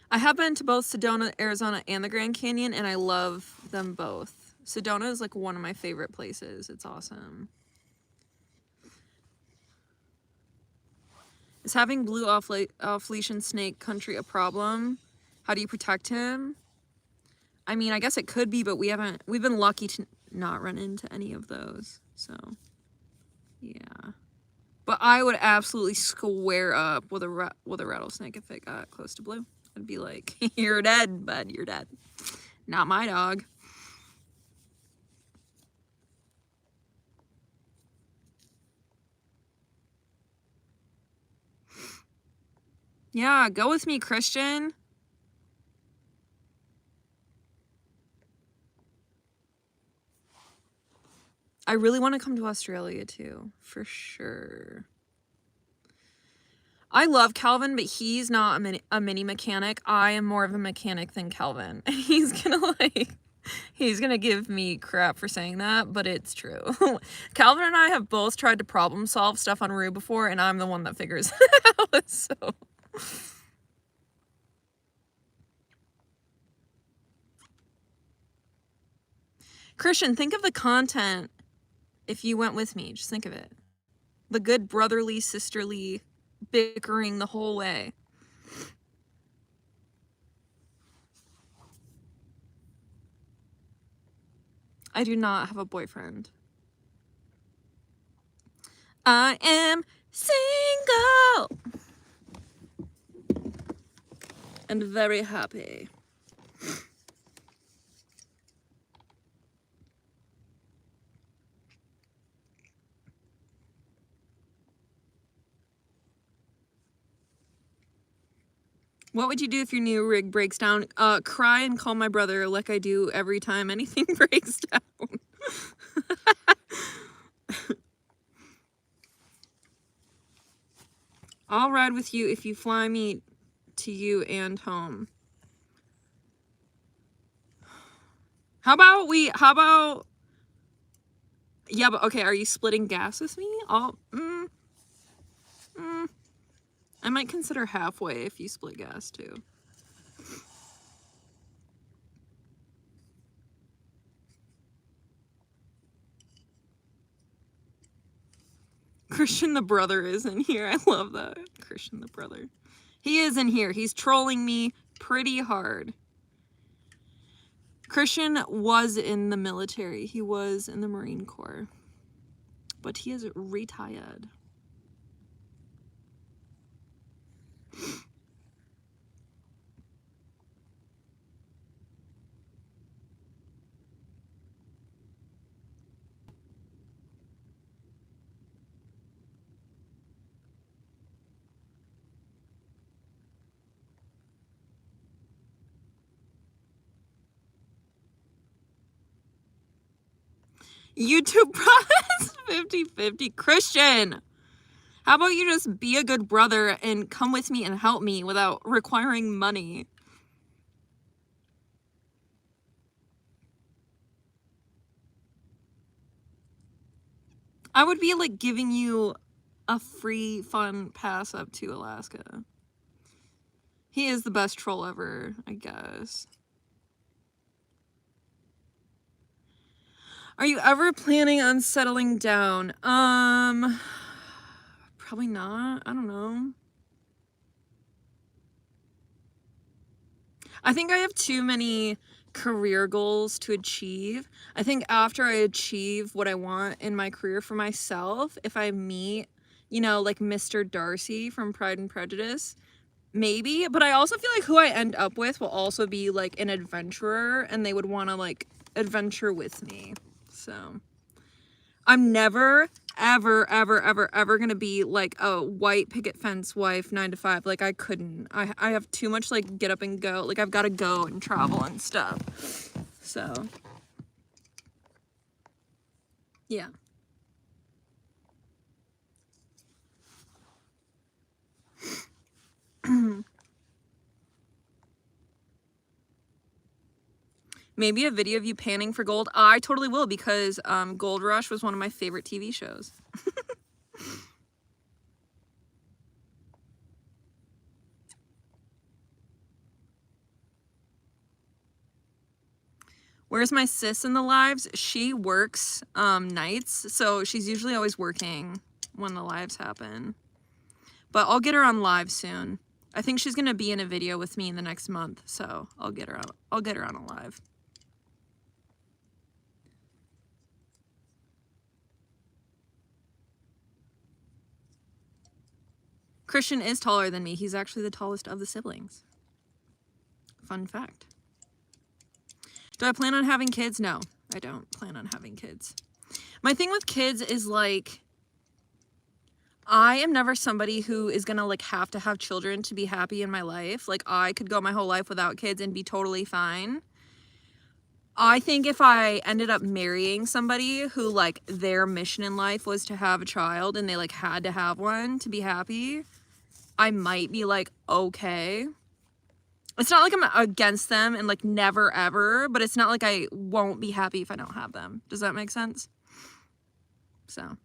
I have been to both Sedona, Arizona, and the Grand Canyon, and I love them both. Sedona is like one of my favorite places. It's awesome. Is having blue off-leash in snake country a problem? How do you protect him? I mean, I guess it could be, but we've been lucky to not run into any of those. So, yeah. But I would absolutely square up with a rattlesnake if it got close to Blue. I'd be like, you're dead, bud, you're dead. Not my dog. Yeah, go with me, Christian. I really want to come to Australia too, for sure. I love Calvin, but he's not a mini mechanic. I am more of a mechanic than Calvin. And he's gonna give me crap for saying that, but it's true. Calvin and I have both tried to problem solve stuff on Rue before, and I'm the one that figures it out, so. Christian, think of the content if you went with me. Just think of it. The good brotherly, sisterly bickering the whole way. I do not have a boyfriend. I am single and very happy. What would you do if your new rig breaks down? Cry and call my brother like I do every time anything breaks down. I'll ride with you if you fly me to you and home. How about, yeah, but okay, are you splitting gas with me? I might consider halfway if you split gas too. Christian the brother is in here. I love that. Christian the brother. He is in here. He's trolling me pretty hard. Christian was in the military. He was in the Marine Corps. But he is retired. YouTube promise 50-50. Christian, how about you just be a good brother and come with me and help me without requiring money? I would be like giving you a free fun pass up to Alaska. He is the best troll ever, I guess. Are you ever planning on settling down? Probably not. I don't know. I think I have too many career goals to achieve. I think after I achieve what I want in my career for myself, if I meet, you know, like Mr. Darcy from Pride and Prejudice, maybe. But I also feel like who I end up with will also be like an adventurer and they would want to like adventure with me. So I'm never, ever, ever, ever, ever gonna be like a white picket fence wife 9 to 5. Like I couldn't. I have too much like get up and go. Like I've got to go and travel and stuff. So yeah. Maybe a video of you panning for gold. I totally will because Gold Rush was one of my favorite TV shows. Where's my sis in the lives? She works nights, so she's usually always working when the lives happen. But I'll get her on live soon. I think she's gonna be in a video with me in the next month, so I'll get her out. I'll get her on a live. Christian is taller than me. He's actually the tallest of the siblings. Fun fact. Do I plan on having kids? No, I don't plan on having kids. My thing with kids is like, I am never somebody who is gonna like have to have children to be happy in my life. Like I could go my whole life without kids and be totally fine. I think if I ended up marrying somebody who like their mission in life was to have a child and they like had to have one to be happy, I might be like, okay. It's not like I'm against them and like never ever, but it's not like I won't be happy if I don't have them. Does that make sense? So.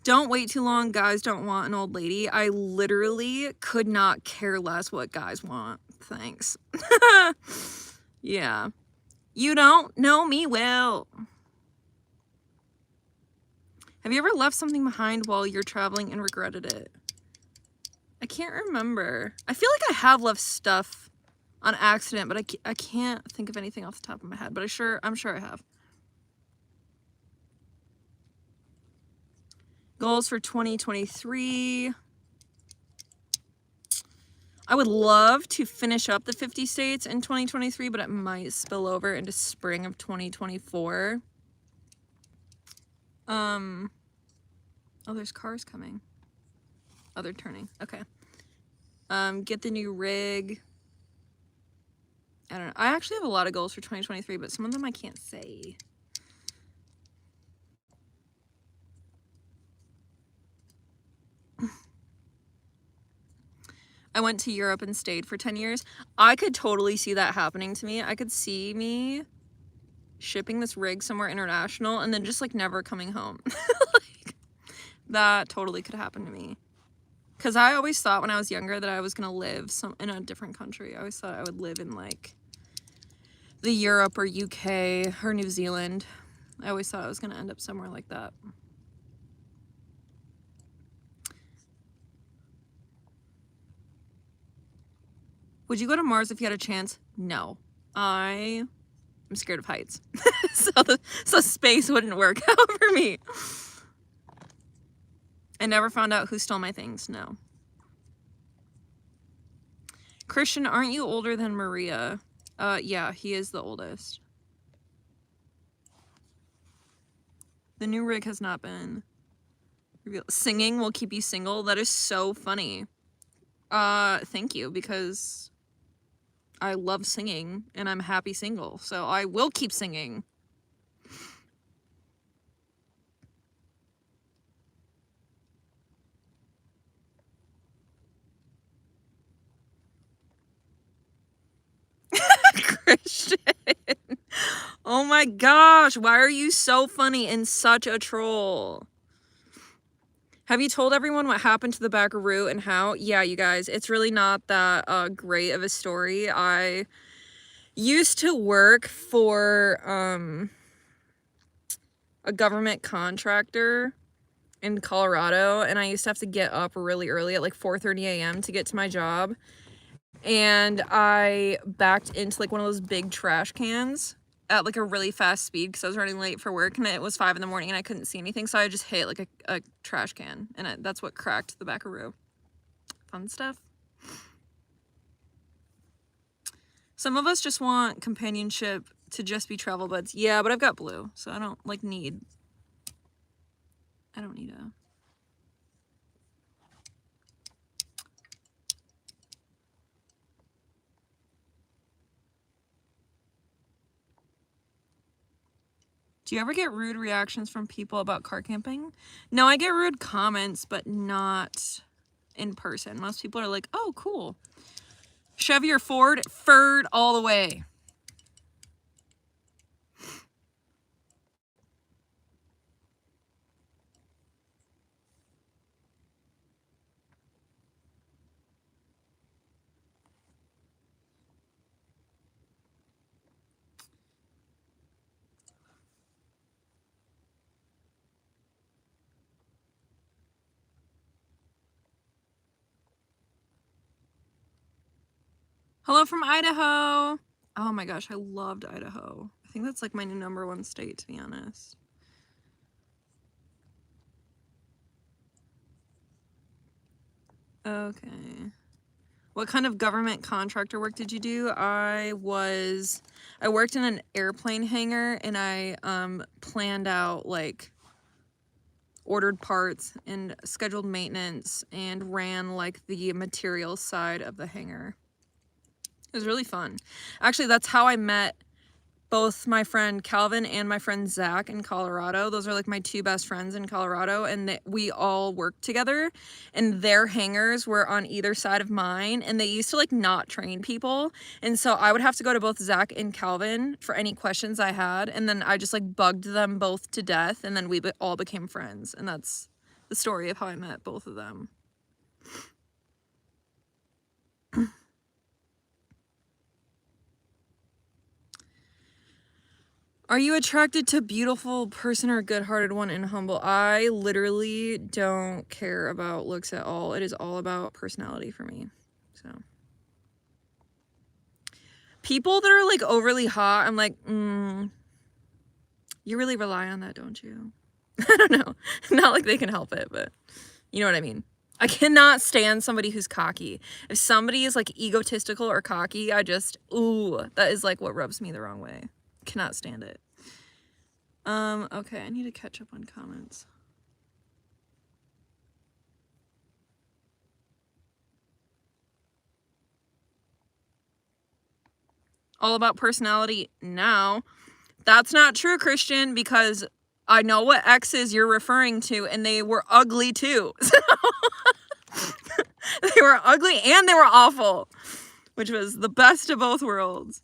Don't wait too long. Guys don't want an old lady. I literally could not care less what guys want. Thanks. Yeah. You don't know me well. Have you ever left something behind while you're traveling and regretted it? I can't remember. I feel like I have left stuff on accident, but I can't think of anything off the top of my head, but I'm sure I have. Goals for 2023. I would love to finish up the 50 states in 2023, but it might spill over into spring of 2024. Oh, there's cars coming. Oh, they're turning. Okay. Get the new rig. I don't know. I actually have a lot of goals for 2023, but some of them I can't say. I went to Europe and stayed for 10 years. I could totally see that happening to me. I could see me shipping this rig somewhere international and then just like never coming home. Like, that totally could happen to me. Because I always thought when I was younger that I was going to live in a different country. I always thought I would live in like the Europe or UK or New Zealand. I always thought I was going to end up somewhere like that. Would you go to Mars if you had a chance? No. I'm scared of heights. so space wouldn't work out for me. I never found out who stole my things. No. Christian, aren't you older than Maria? Yeah, he is the oldest. The new rig has not been revealed. Singing will keep you single. That is so funny. Thank you, because I love singing and I'm happy single, so I will keep singing. Christian. Oh my gosh, why are you so funny and such a troll? Have you told everyone what happened to the Buckaroo and how? Yeah, you guys, it's really not that great of a story. I used to work for a government contractor in Colorado, and I used to have to get up really early at like 4:30 a.m. to get to my job. And I backed into like one of those big trash cans at like a really fast speed because I was running late for work, and it was 5 in the morning and I couldn't see anything, so I just hit like a trash can, and that's what cracked the Buckaroo. Fun stuff. Some of us just want companionship to just be travel buds. Yeah, but I've got Blue, so I don't like need. I don't need a. Do you ever get rude reactions from people about car camping? No, I get rude comments, but not in person. Most people are like, oh, cool. Chevy or Ford? Ford all the way. Hello from Idaho. Oh my gosh, I loved Idaho. I think that's like my new #1 state, to be honest. Okay. What kind of government contractor work did you do? I worked in an airplane hangar, and I planned out like ordered parts and scheduled maintenance and ran like the materials side of the hangar. It was really fun. Actually, that's how I met both my friend Calvin and my friend Zach in Colorado. Those are like my two best friends in Colorado, and we all worked together, and their hangars were on either side of mine, and they used to like not train people, and so I would have to go to both Zach and Calvin for any questions I had, and then I just like bugged them both to death, and then we all became friends, and that's the story of how I met both of them. Are you attracted to a beautiful person or a good-hearted one and humble? I literally don't care about looks at all. It is all about personality for me. So people that are like overly hot, I'm like, you really rely on that, don't you? I don't know. Not like they can help it, but you know what I mean. I cannot stand somebody who's cocky. If somebody is like egotistical or cocky, I just, that is like what rubs me the wrong way. Cannot stand it. Okay, I need to catch up on comments. All about personality now. That's not true, Christian, because I know what exes you're referring to, and they were ugly too. They were ugly and they were awful, which was the best of both worlds.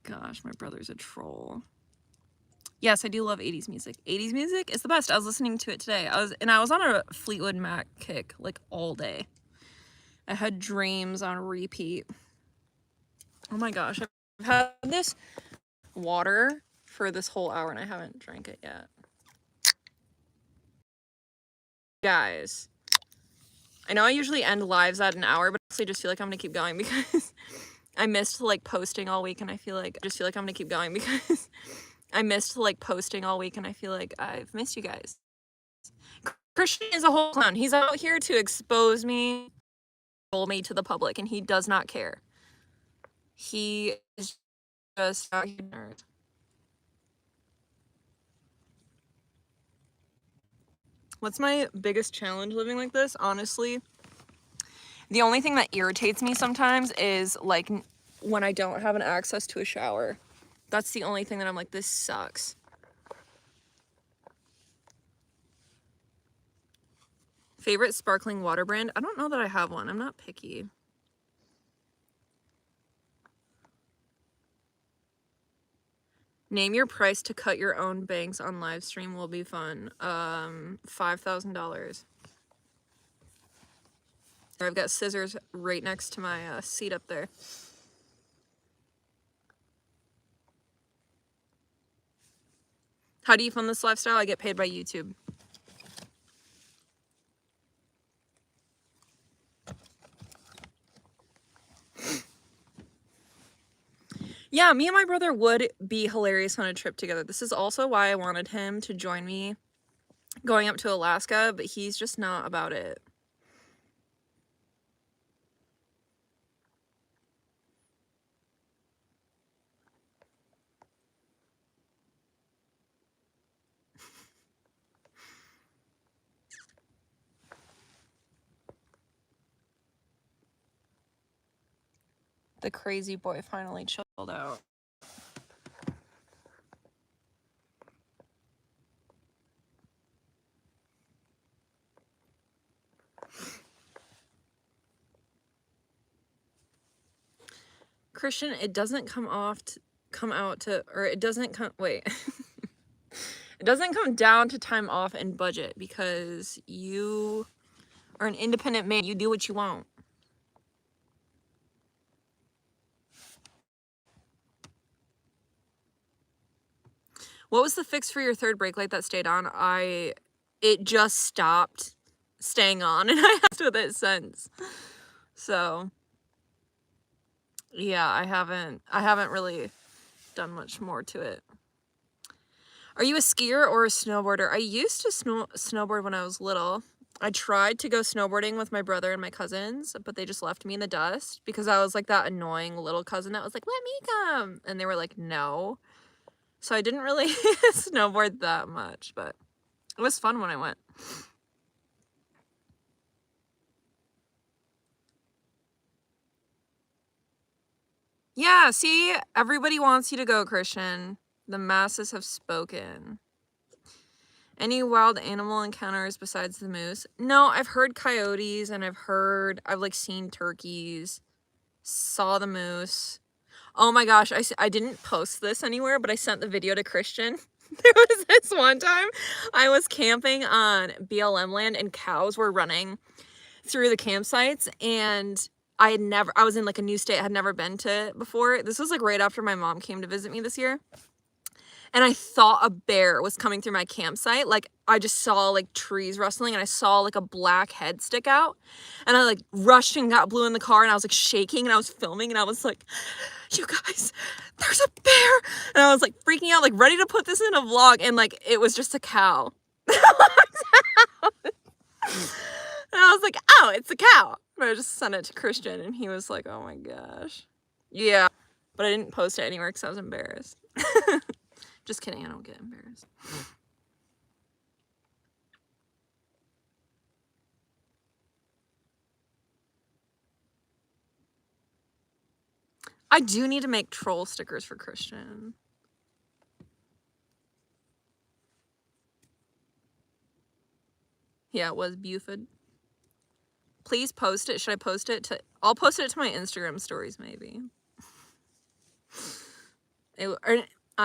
Gosh, my brother's a troll. Yes, I do love 80s music. 80s music is the best. I was listening to it today. I was on a Fleetwood Mac kick like all day. I had Dreams on repeat. Oh my gosh, I've had this water for this whole hour and I haven't drank it yet. Guys, I know I usually end lives at an hour, but I just feel like I'm gonna keep going because I missed like posting all week, and I feel like I'm gonna keep going because I missed like posting all week, and I feel like I've missed you guys. Christian is a whole clown. He's out here to expose me, troll me to the public, and he does not care. He is just out here nerd. What's my biggest challenge living like this? Honestly, the only thing that irritates me sometimes is like when I don't have an access to a shower. That's the only thing that I'm like, this sucks. Favorite sparkling water brand? I don't know that I have one. I'm not picky. Name your price to cut your own bangs on live stream will be fun. $5,000. I've got scissors right next to my seat up there. How do you fund this lifestyle? I get paid by YouTube. Yeah, me and my brother would be hilarious on a trip together. This is also why I wanted him to join me going up to Alaska, but he's just not about it. The crazy boy finally chilled out. Christian, it doesn't come it doesn't come down to time off and budget because you are an independent man. You do what you want. What was the fix for your third brake light that stayed on? It just stopped staying on and I have with it since. So yeah, I haven't really done much more to it. Are you a skier or a snowboarder? I used to snowboard when I was little. I tried to go snowboarding with my brother and my cousins, but they just left me in the dust because I was like that annoying little cousin that was like, let me come. And they were like, no. So I didn't really snowboard that much, but it was fun when I went. Yeah, see, everybody wants you to go, Christian. The masses have spoken. Any wild animal encounters besides the moose? No, I've heard coyotes and I've like seen turkeys, saw the moose. Oh my gosh, I didn't post this anywhere, but I sent the video to Christian. There was this one time I was camping on BLM land and cows were running through the campsites, and I was in like a new state I had never been to before. This was like right after my mom came to visit me this year. And I thought a bear was coming through my campsite. Like I just saw like trees rustling and I saw like a black head stick out. And I like rushed and got Blue in the car and I was like shaking and I was filming and I was like, you guys, there's a bear. And I was like freaking out, like ready to put this in a vlog. And like, it was just a cow. And I was like, oh, it's a cow. But I just sent it to Christian and he was like, oh my gosh. Yeah. But I didn't post it anywhere because I was embarrassed. Just kidding, I don't get embarrassed. I do need to make troll stickers for Christian. Yeah, it was Buford. Please post it. Should I post it to... I'll post it to my Instagram stories, maybe. I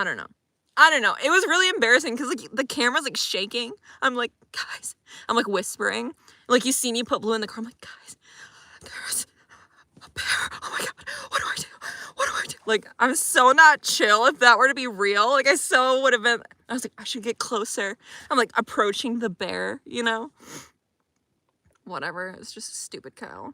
don't know. I don't know. It was really embarrassing because like the camera's like shaking. I'm like, guys. I'm like whispering. Like you see me put Blue in the car. I'm like, guys, there's a bear. Oh my god. What do I do? What do I do? Like I'm so not chill if that were to be real. Like I so would have been. I was like, I should get closer. I'm like approaching the bear, you know? Whatever. It's just a stupid cow.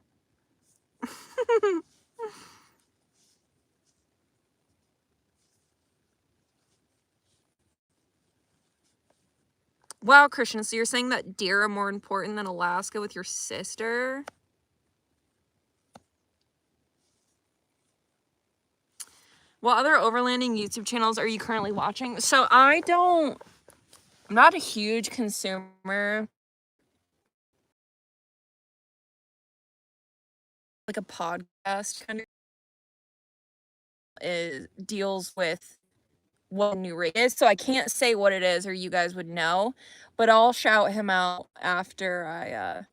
Wow, Christian, so you're saying that deer are more important than Alaska with your sister? What other overlanding YouTube channels are you currently watching? So I'm not a huge consumer. Like a podcast kind of deals with what a new rig is. So I can't say what it is or you guys would know, but I'll shout him out after I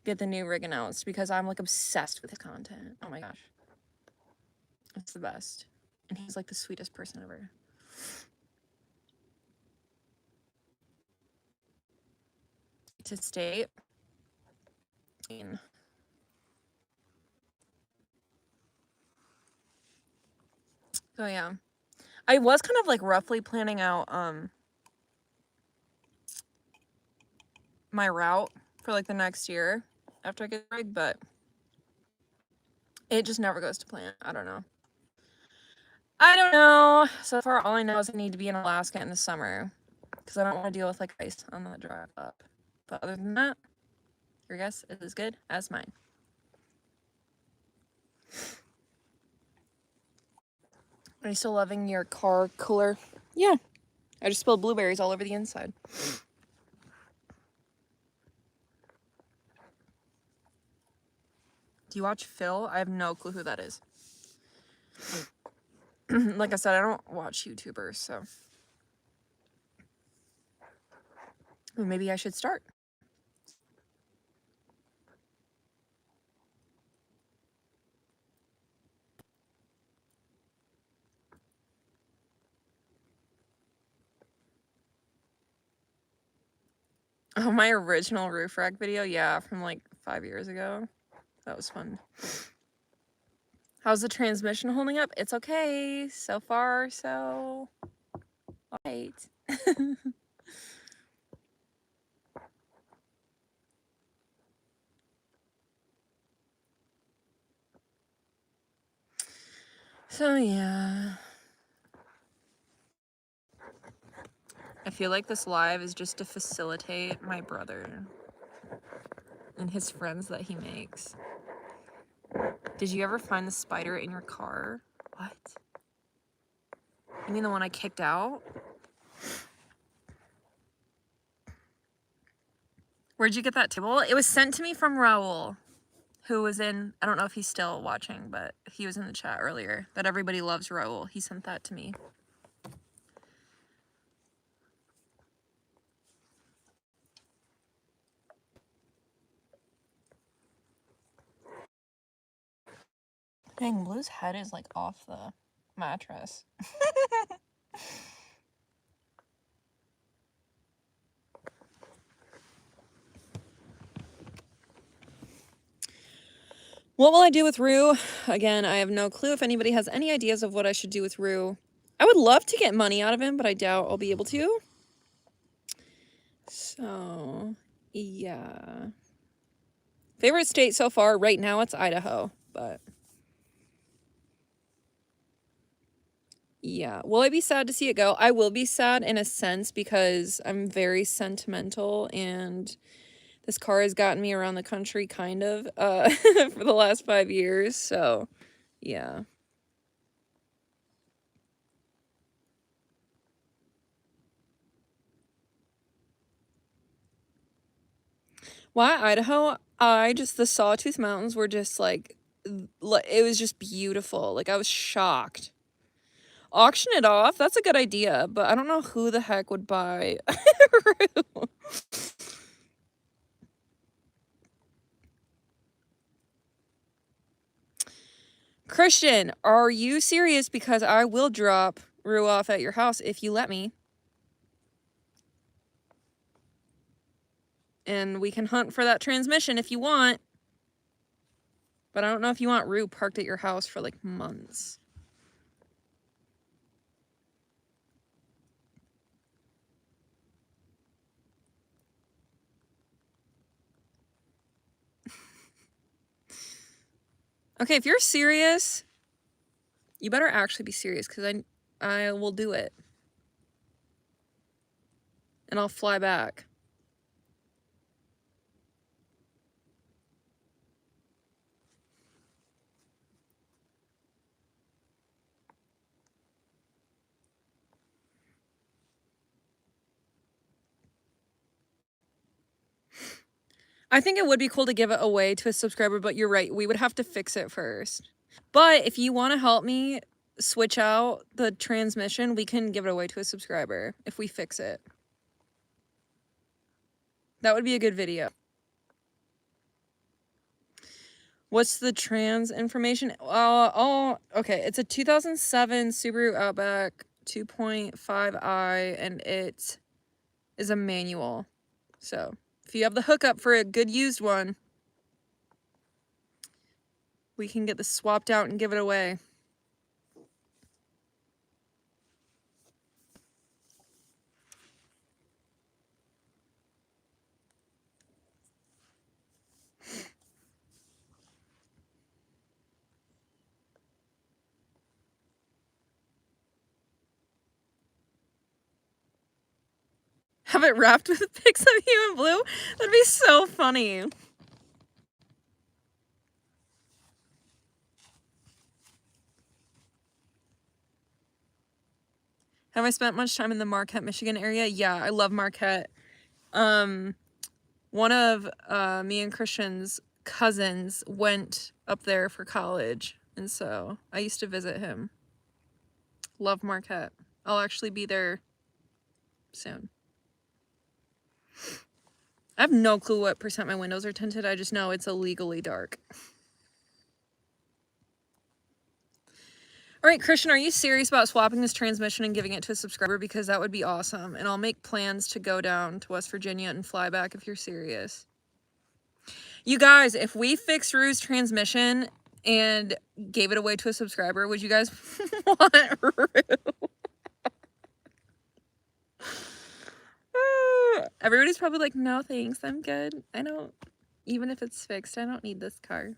get the new rig announced because I'm like obsessed with the content. Oh my gosh. It's the best. And he's like the sweetest person ever. To state. So yeah. I was kind of like roughly planning out my route for like the next year after I get the rig, but it just never goes to plan. I don't know. So far, all I know is I need to be in Alaska in the summer because I don't want to deal with like ice on the drive up. But other than that, your guess is as good as mine. Are you still loving your car cooler? Yeah. I just spilled blueberries all over the inside. Do you watch Phil? I have no clue who that is. Like I said, I don't watch YouTubers, so maybe I should start. Oh, my original roof rack video? Yeah, from like 5 years ago. That was fun. How's the transmission holding up? It's okay. So far, so... alright. So, yeah. I feel like this live is just to facilitate my brother. and his friends that he makes. Did you ever find the spider in your car? What? You mean the one I kicked out? Where'd you get that table? It was sent to me from Raul, who was in, I don't know if he's still watching, but he was in the chat earlier, that everybody loves Raul. He sent that to me. Dang, Blue's head is like off the mattress. What will I do with Rue? Again, I have no clue. If anybody has any ideas of what I should do with Rue, I would love to get money out of him, but I doubt I'll be able to. So, yeah. Favorite state so far, right now it's Idaho, but yeah. Will I be sad to see it go? I will be sad in a sense because I'm very sentimental and this car has gotten me around the country kind of for the last 5 years, so yeah. Why Idaho? The Sawtooth Mountains were just like, it was just beautiful. Like, I was shocked. Auction it off? That's a good idea, but I don't know who the heck would buy Rue. Christian, are you serious? Because I will drop Rue off at your house if you let me. And we can hunt for that transmission if you want. But I don't know if you want Rue parked at your house for like months. Okay, if you're serious, you better actually be serious because I will do it. And I'll fly back. I think it would be cool to give it away to a subscriber, but you're right. We would have to fix it first. But if you want to help me switch out the transmission, we can give it away to a subscriber if we fix it. That would be a good video. What's the trans information? Okay. It's a 2007 Subaru Outback 2.5i, and it is a manual. So if you have the hookup for a good used one, we can get this swapped out and give it away. Have it wrapped with pics of you in blue? That'd be so funny. Have I spent much time in the Marquette, Michigan area? Yeah, I love Marquette. One of me and Christian's cousins went up there for college, and so I used to visit him. Love Marquette. I'll actually be there soon. I have no clue what percent my windows are tinted. I just know it's illegally dark. All right, Christian, are you serious about swapping this transmission and giving it to a subscriber? Because that would be awesome. And I'll make plans to go down to West Virginia and fly back if you're serious. You guys, if we fix Rue's transmission and gave it away to a subscriber, would you guys want Rue? Everybody's probably like, no thanks, I'm good. I don't, even if it's fixed, I don't need this car.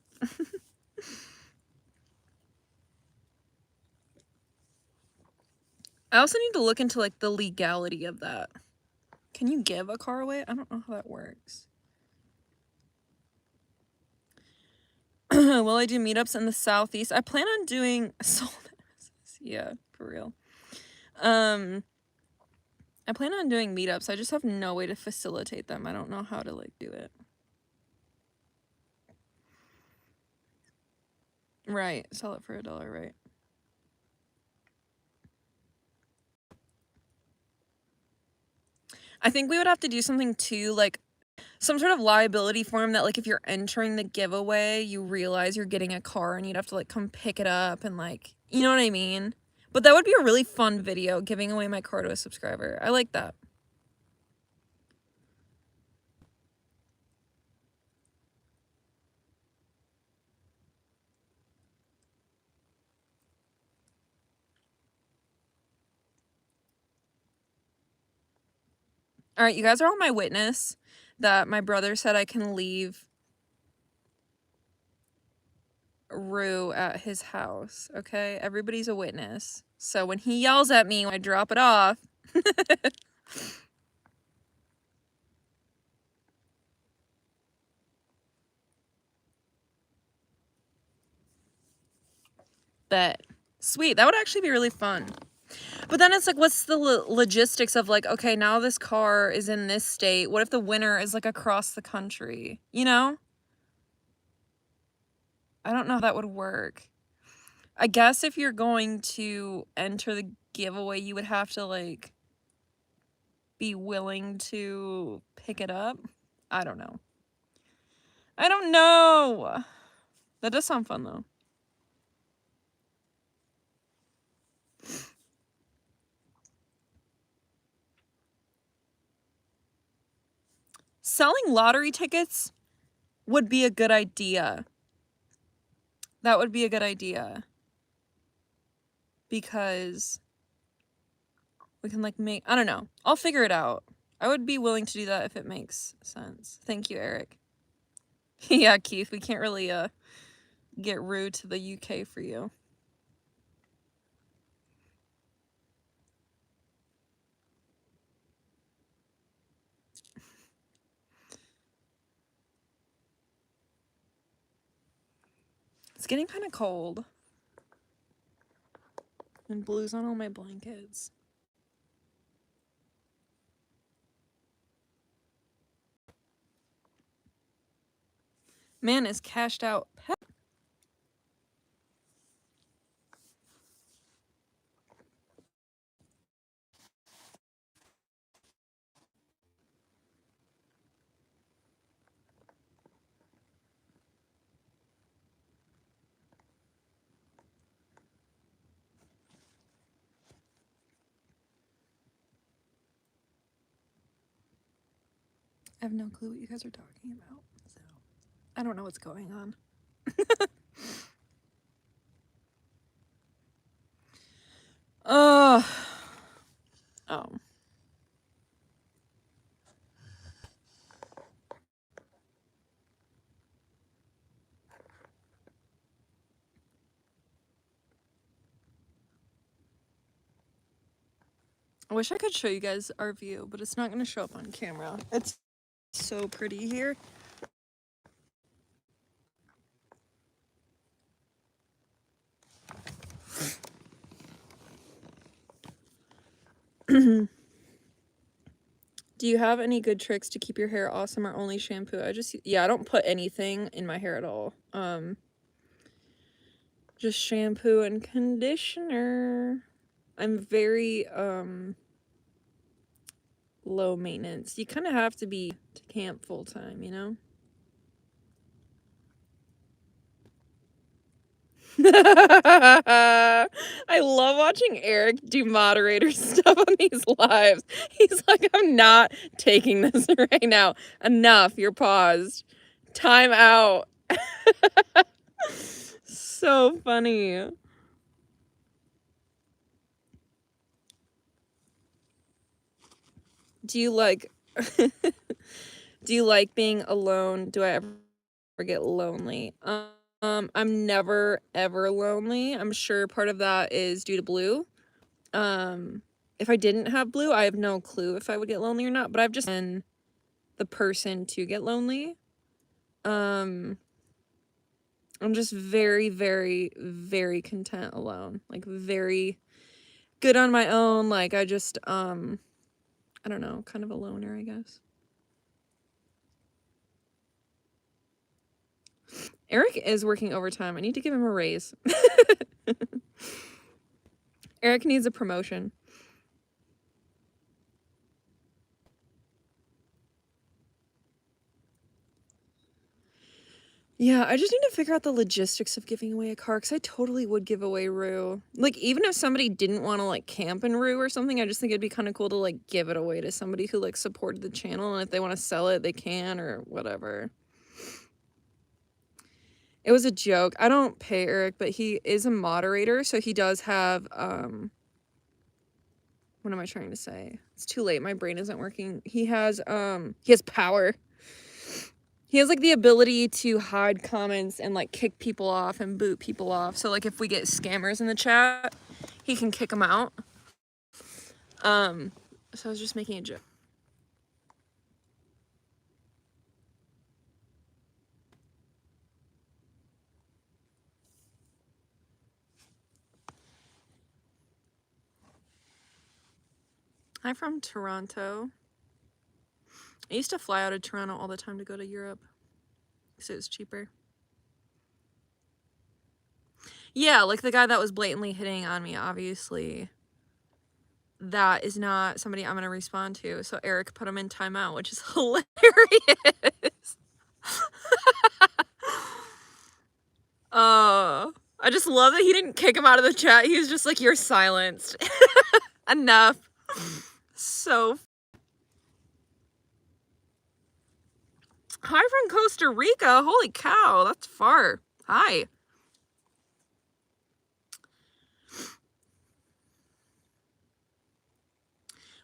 I also need to look into like the legality of that. Can you give a car away? I don't know how that works. Will I do meetups in the Southeast? I plan on doing yeah, for real. I plan on doing meetups. I just have no way to facilitate them. I don't know how to like do it. Right. Sell it for $1, right? I think we would have to do something too, like some sort of liability form that like if you're entering the giveaway, you realize you're getting a car and you'd have to like come pick it up and like, you know what I mean? But that would be a really fun video, giving away my car to a subscriber. I like that. All right, you guys are all my witness that my brother said I can leave Rue at his house, okay? Everybody's a witness. So when he yells at me when I drop it off, bet. Sweet, that would actually be really fun. But then it's like, what's the logistics of like, okay, now this car is in this state. What if the winner is like across the country? You know? I don't know how that would work. I guess if you're going to enter the giveaway, you would have to like be willing to pick it up. I don't know. I don't know. That does sound fun though. Selling lottery tickets would be a good idea. That would be a good idea. Because we can like make, I don't know. I'll figure it out. I would be willing to do that if it makes sense. Thank you, Eric. Yeah, Keith, we can't really get Rue to the UK for you. It's getting kind of cold. And blue's on all my blankets. Man is cashed out. I have no clue what you guys are talking about. So I don't know what's going on. Oh. I wish I could show you guys our view, but it's not going to show up on camera. It's so pretty here. Do you have any good tricks to keep your hair awesome or only shampoo? I don't put anything in my hair at all. Just shampoo and conditioner. I'm very low maintenance. You kind of have to be to camp full time, you know? I love watching Eric do moderator stuff on these lives. He's like, I'm not taking this right now. Enough. You're paused. Time out. So funny. Do you like do you like being alone? Do I ever get lonely? I'm never ever lonely. I'm sure part of that is due to Blue. If I didn't have Blue, I have no clue if I would get lonely or not, but I've just been the person to get lonely. I'm just very, very, very content alone. Like, very good on my own. Like, I just, I don't know, kind of a loner, I guess. Eric is working overtime. I need to give him a raise. Eric needs a promotion. Yeah, I just need to figure out the logistics of giving away a car, because I totally would give away Rue. Like, even if somebody didn't want to, like, camp in Rue or something, I just think it'd be kind of cool to, like, give it away to somebody who, like, supported the channel, and if they want to sell it, they can, or whatever. It was a joke. I don't pay Eric, but he is a moderator, so he does have, what am I trying to say? It's too late. My brain isn't working. He has power. He has, like, the ability to hide comments and, like, kick people off and boot people off. So, like, if we get scammers in the chat, he can kick them out. So I was just making a joke. I'm from Toronto. I used to fly out of Toronto all the time to go to Europe, because it was cheaper. Yeah, like the guy that was blatantly hitting on me, obviously. That is not somebody I'm going to respond to. So Eric put him in timeout, which is hilarious. I just love that he didn't kick him out of the chat. He was just like, you're silenced. Enough. So. Hi from Costa Rica. Holy cow, that's far. Hi.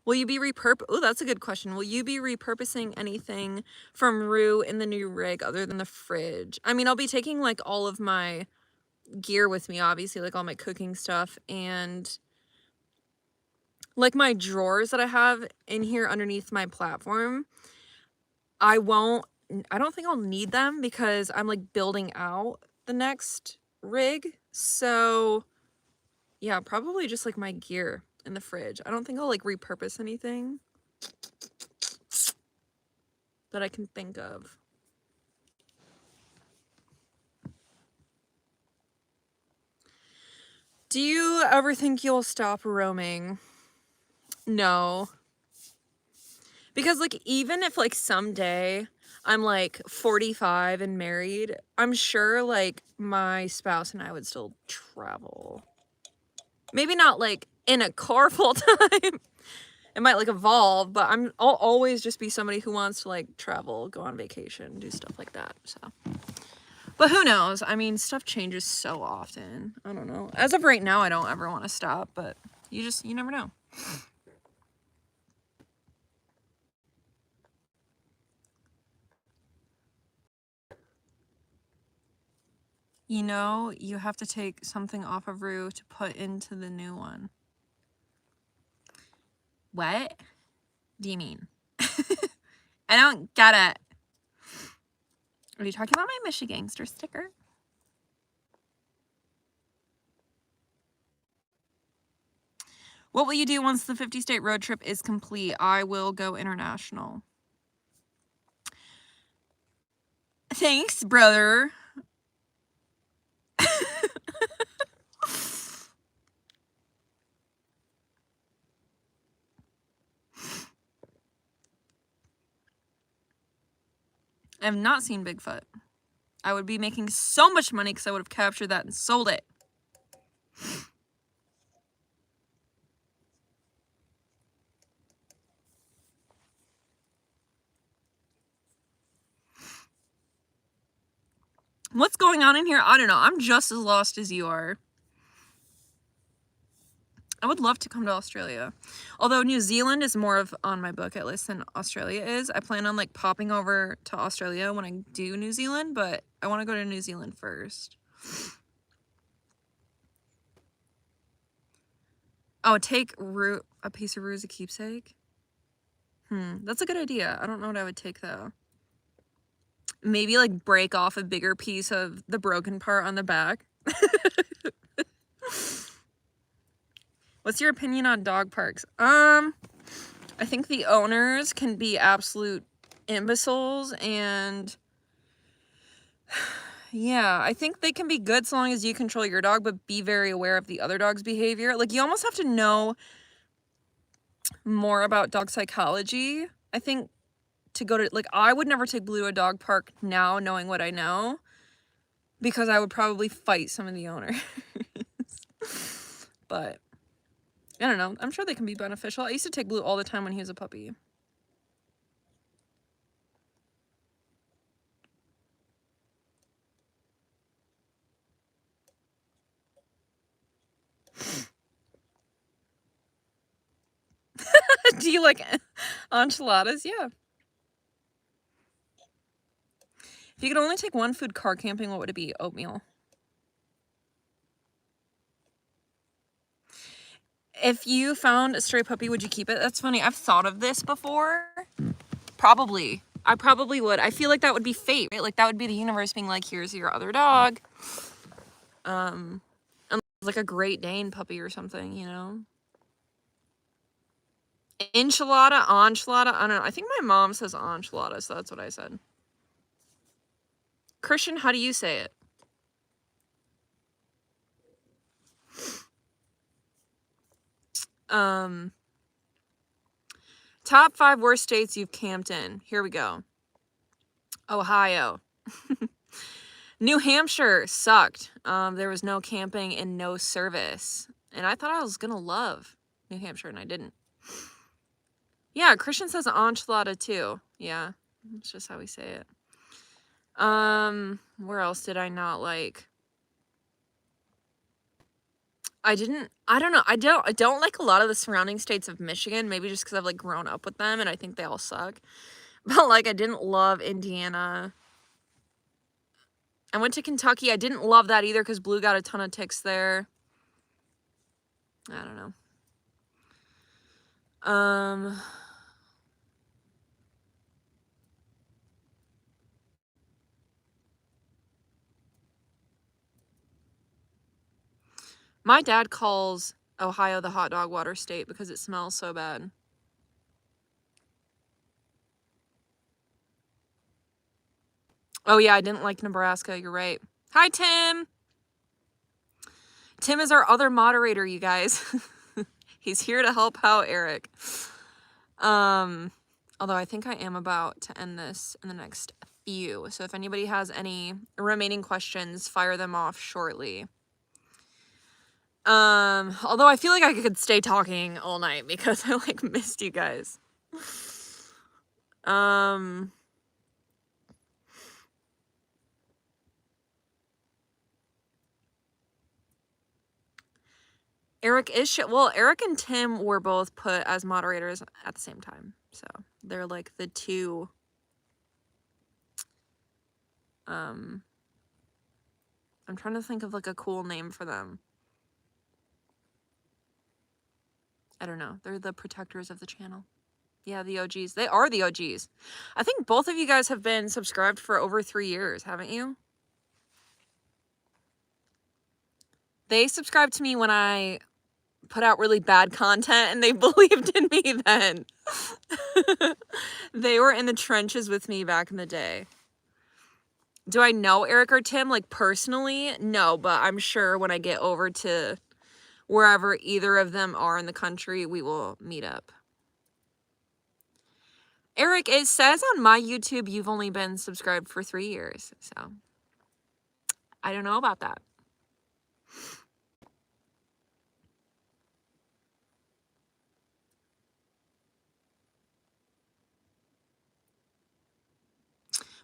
Will you be oh, that's a good question. Will you be repurposing anything from Rue in the new rig other than the fridge? I mean, I'll be taking, like, all of my gear with me, obviously, like all my cooking stuff, and like my drawers that I have in here underneath my platform. I don't think I'll need them, because I'm, like, building out the next rig. So yeah, probably just, like, my gear in the fridge. I don't think I'll, like, repurpose anything that I can think of. Do you ever think you'll stop roaming? No. Because, like, even if, like, someday I'm, like, 45 and married, I'm sure, like, my spouse and I would still travel. Maybe not, like, in a car full time. It might, like, evolve, but I'll always just be somebody who wants to, like, travel, go on vacation, do stuff like that, so. But who knows? I mean, stuff changes so often. I don't know. As of right now, I don't ever want to stop, but you never know. You know, you have to take something off of Rue to put into the new one. What do you mean? I don't get it. Are you talking about my Michigangster sticker? What will you do once the 50-state road trip is complete? I will go international. Thanks, brother. I have not seen Bigfoot. I would be making so much money because I would have captured that and sold it. What's going on in here? I don't know. I'm just as lost as you are. I would love to come to Australia. Although New Zealand is more of on my bucket list than Australia is. I plan on, like, popping over to Australia when I do New Zealand, but I want to go to New Zealand first. Oh, take a piece of Rue as a keepsake? That's a good idea. I don't know what I would take, though. maybe like break off a bigger piece of the broken part on the back. What's your opinion on dog parks? I think the owners can be absolute imbeciles, and yeah, I think they can be good so long as you control your dog, but be very aware of the other dog's behavior. Like, you almost have to know more about dog psychology, I think, to go to, like, I would never take Blue to a dog park now, knowing what I know, because I would probably fight some of the owners. But I don't know. I'm sure they can be beneficial. I used to take Blue all the time when he was a puppy. Do you like enchiladas? Yeah. If you could only take one food car camping, what would it be? Oatmeal. If you found a stray puppy, would you keep it? That's funny. I've thought of this before. Probably. I probably would. I feel like that would be fate, right? Like, that would be the universe being like, here's your other dog. Like a Great Dane puppy or something, you know? Enchilada, enchilada, I don't know. I think my mom says enchilada, so that's what I said. Christian, how do you say it? Top 5 worst states you've camped in. Here we go. Ohio. New Hampshire sucked. There was no camping and no service. And I thought I was gonna love New Hampshire, and I didn't. Yeah, Christian says enchilada too. Yeah, that's just how we say it. Where else did I not like? I don't know. I don't like a lot of the surrounding states of Michigan, maybe just because I've like grown up with them and I think they all suck. But like, I didn't love Indiana. I went to Kentucky. I didn't love that either because Blue got a ton of ticks there. I don't know. My dad calls Ohio the hot dog water state because it smells so bad. Oh yeah, I didn't like Nebraska. You're right. Hi, Tim. Tim is our other moderator, you guys. He's here to help out Eric. Although I think I am about to end this in the next few. So if anybody has any remaining questions, fire them off shortly. Although I feel like I could stay talking all night because I like missed you guys. Eric is well, Eric and Tim were both put as moderators at the same time. So they're like the two I'm trying to think of like a cool name for them. I don't know. They're the protectors of the channel. Yeah, the OGs. They are the OGs. I think both of you guys have been subscribed for over 3 years, haven't you? They subscribed to me when I put out really bad content and they believed in me then. They were in the trenches with me back in the day. Do I know Eric or Tim, like, personally? No, but I'm sure when I get over to wherever either of them are in the country, we will meet up. Eric, it says on my YouTube you've only been subscribed for 3 years, so I don't know about that.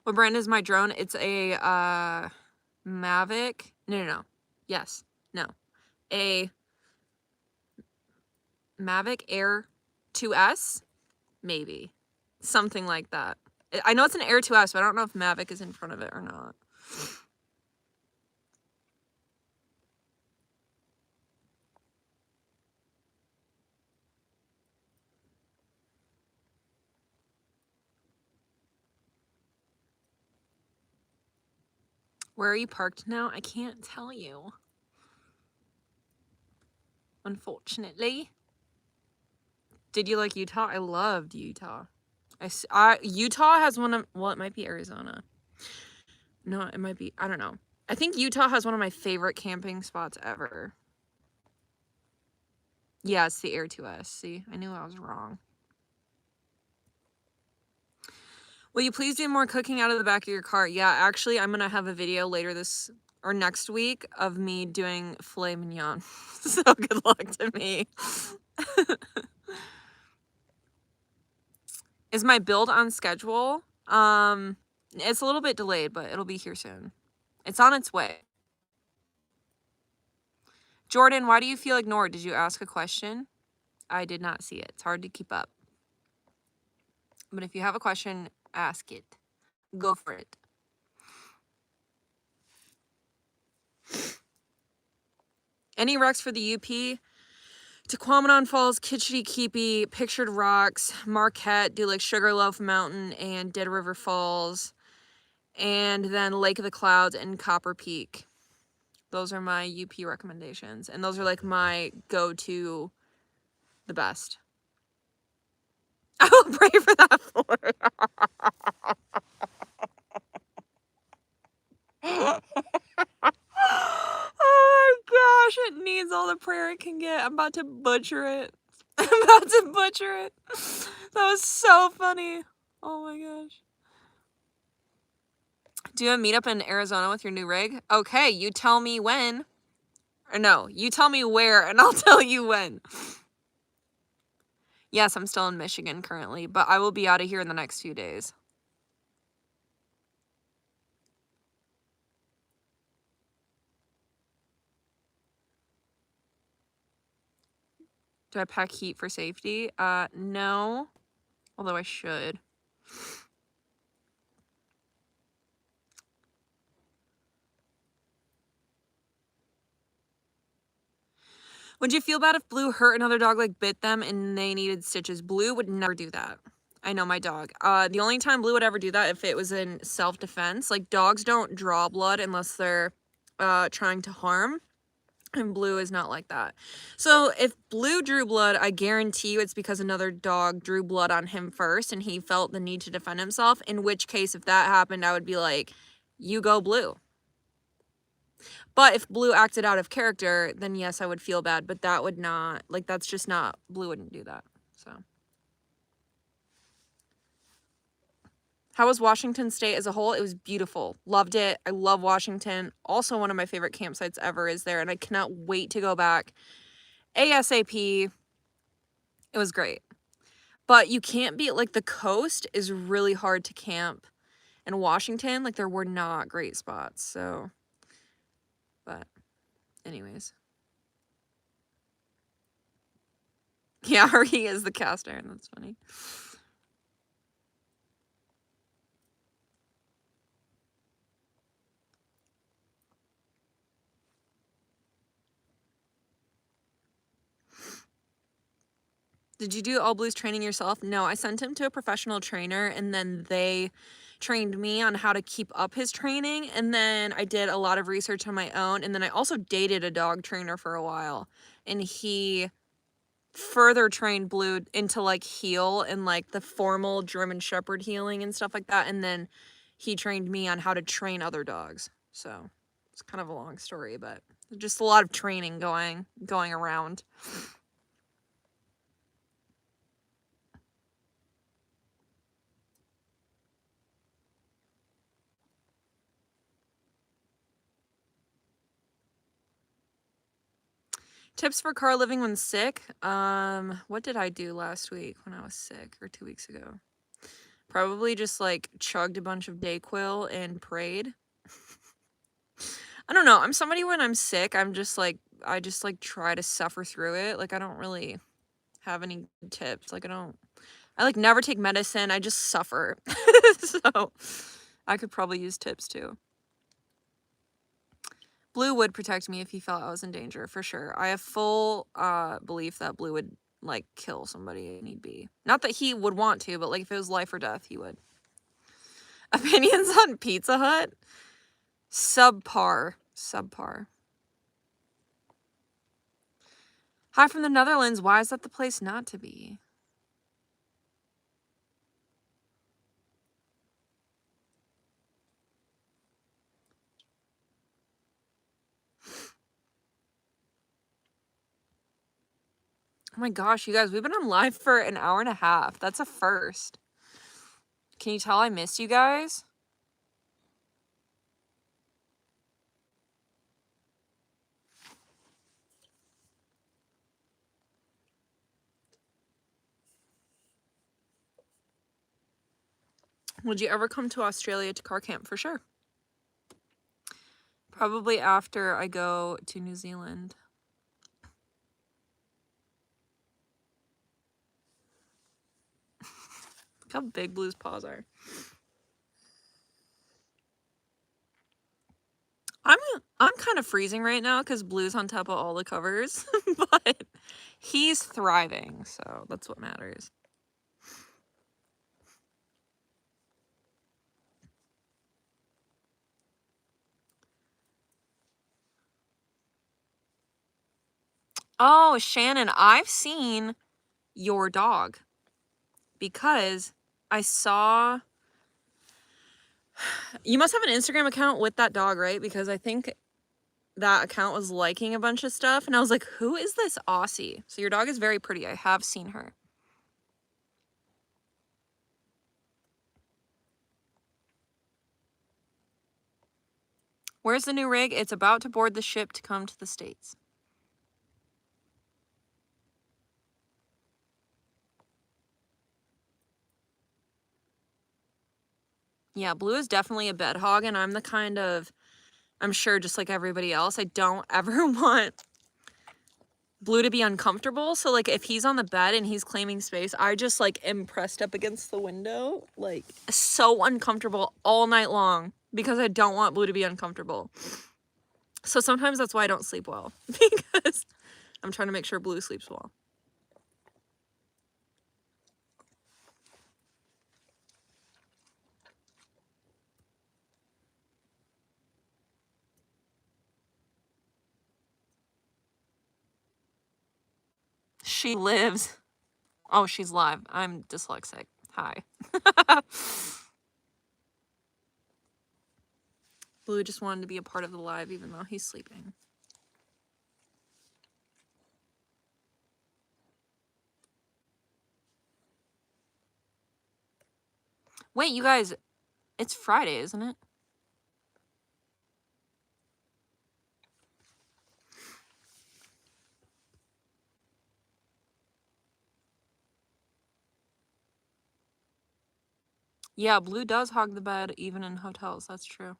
What brand is my drone? It's a Mavic. No. Yes. No. A Mavic Air 2S? Maybe. Something like that. I know it's an Air 2S, but I don't know if Mavic is in front of it or not. Where are you parked now? I can't tell you. Unfortunately. Did you like Utah? I loved Utah. Utah has one of, well, it might be Arizona. No, it might be, I don't know. I think Utah has one of my favorite camping spots ever. Yeah, it's the Air 2S. See, I knew I was wrong. Will you please do more cooking out of the back of your car? Yeah, actually, I'm going to have a video later this or next week of me doing filet mignon. So good luck to me. Is my build on schedule? It's a little bit delayed, but it'll be here soon. It's on its way. Jordan, why do you feel ignored? Did you ask a question? I did not see it. It's hard to keep up. But if you have a question, ask it. Go for it. Any recs for the UP? Tequamanon Falls, Kitchity Keepy, Pictured Rocks, Marquette, do like Sugarloaf Mountain and Dead River Falls, and then Lake of the Clouds and Copper Peak. Those are my UP recommendations, and those are like my go-to, the best. I will pray for that floor. Oh my gosh, it needs all the prayer it can get. I'm about to butcher it. I'm about to butcher it. That was so funny. Oh my gosh. Do a meetup in Arizona with your new rig? Okay, you tell me when. Or no, you tell me where and I'll tell you when. Yes, I'm still in Michigan currently, but I will be out of here in the next few days. Do I pack heat for safety? No. Although I should. Would you feel bad if Blue hurt another dog, like bit them and they needed stitches? Blue would never do that. I know my dog. The only time Blue would ever do that if it was in self-defense. Like, dogs don't draw blood unless they're trying to harm. And Blue is not like that. So if Blue drew blood, I guarantee you it's because another dog drew blood on him first and he felt the need to defend himself. In which case, if that happened, I would be like, you go Blue. But if Blue acted out of character, then yes, I would feel bad. But that would not, like, that's just not, Blue wouldn't do that. So. How was Washington State as a whole? It was beautiful. Loved it. I love Washington. Also, one of my favorite campsites ever is there, and I cannot wait to go back ASAP. It was great. But you can't be, like, the coast is really hard to camp. In Washington, like, there were not great spots, so. But, anyways. Yeah, he is the cast iron. That's funny. Did you do All Blues training yourself? No, I sent him to a professional trainer and then they trained me on how to keep up his training. And then I did a lot of research on my own. And then I also dated a dog trainer for a while. And he further trained Blue into like heel and like the formal German Shepherd heeling and stuff like that. And then he trained me on how to train other dogs. So it's kind of a long story, but just a lot of training going around. Tips for car living when sick. What did I do last week when I was sick, or 2 weeks ago? Probably just like chugged a bunch of Dayquil and prayed. I don't know. I'm somebody when I'm sick, I just like try to suffer through it. Like, I don't really have any tips. Like, I like never take medicine. I just suffer. So I could probably use tips too. Blue would protect me if he felt I was in danger, for sure. I have full belief that Blue would, like, kill somebody if need be. Not that he would want to, but, like, if it was life or death, he would. Opinions on Pizza Hut? Subpar. Subpar. Hi from the Netherlands. Why is that the place not to be? Oh my gosh, you guys, we've been on live for an hour and a half. That's a first. Can you tell I miss you guys? Would you ever come to Australia to car camp? For sure. Probably after I go to New Zealand. Look how big Blue's paws are. I'm kind of freezing right now because Blue's on top of all the covers, but he's thriving, so that's what matters. Oh, Shannon, I've seen your dog because I saw... You must have an Instagram account with that dog, right? Because I think that account was liking a bunch of stuff, and I was like, who is this Aussie? So your dog is very pretty. I have seen her. Where's the new rig? It's about to board the ship to come to the States. Yeah, Blue is definitely a bed hog, and I'm the kind of... I'm sure just like everybody else, I don't ever want Blue to be uncomfortable. So like if he's on the bed and he's claiming space, I just like am pressed up against the window, like so uncomfortable all night long because I don't want Blue to be uncomfortable. So sometimes that's why I don't sleep well, because I'm trying to make sure Blue sleeps well. She lives. Oh, she's live. I'm dyslexic. Hi. Blue just wanted to be a part of the live even though he's sleeping. Wait, you guys, it's Friday, isn't it? Yeah, Blue does hog the bed even in hotels. That's true.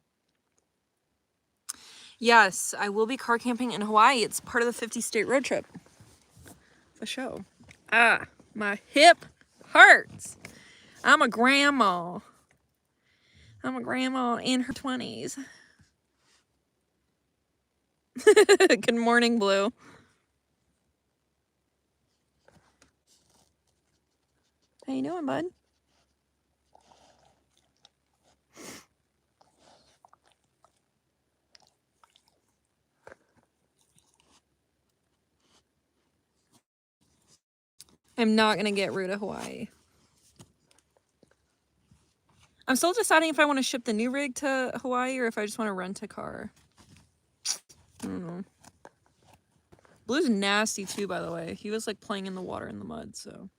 Yes, I will be car camping in Hawaii. It's part of the 50-state road trip. For sure. Ah, my hip hurts. I'm a grandma. I'm a grandma in her 20s. Good morning, Blue. How you doing, bud? I'm not gonna get Rue to Hawaii. I'm still deciding if I want to ship the new rig to Hawaii or if I just want to rent a car. I don't know. Blue's nasty too, by the way. He was like playing in the water in the mud, so.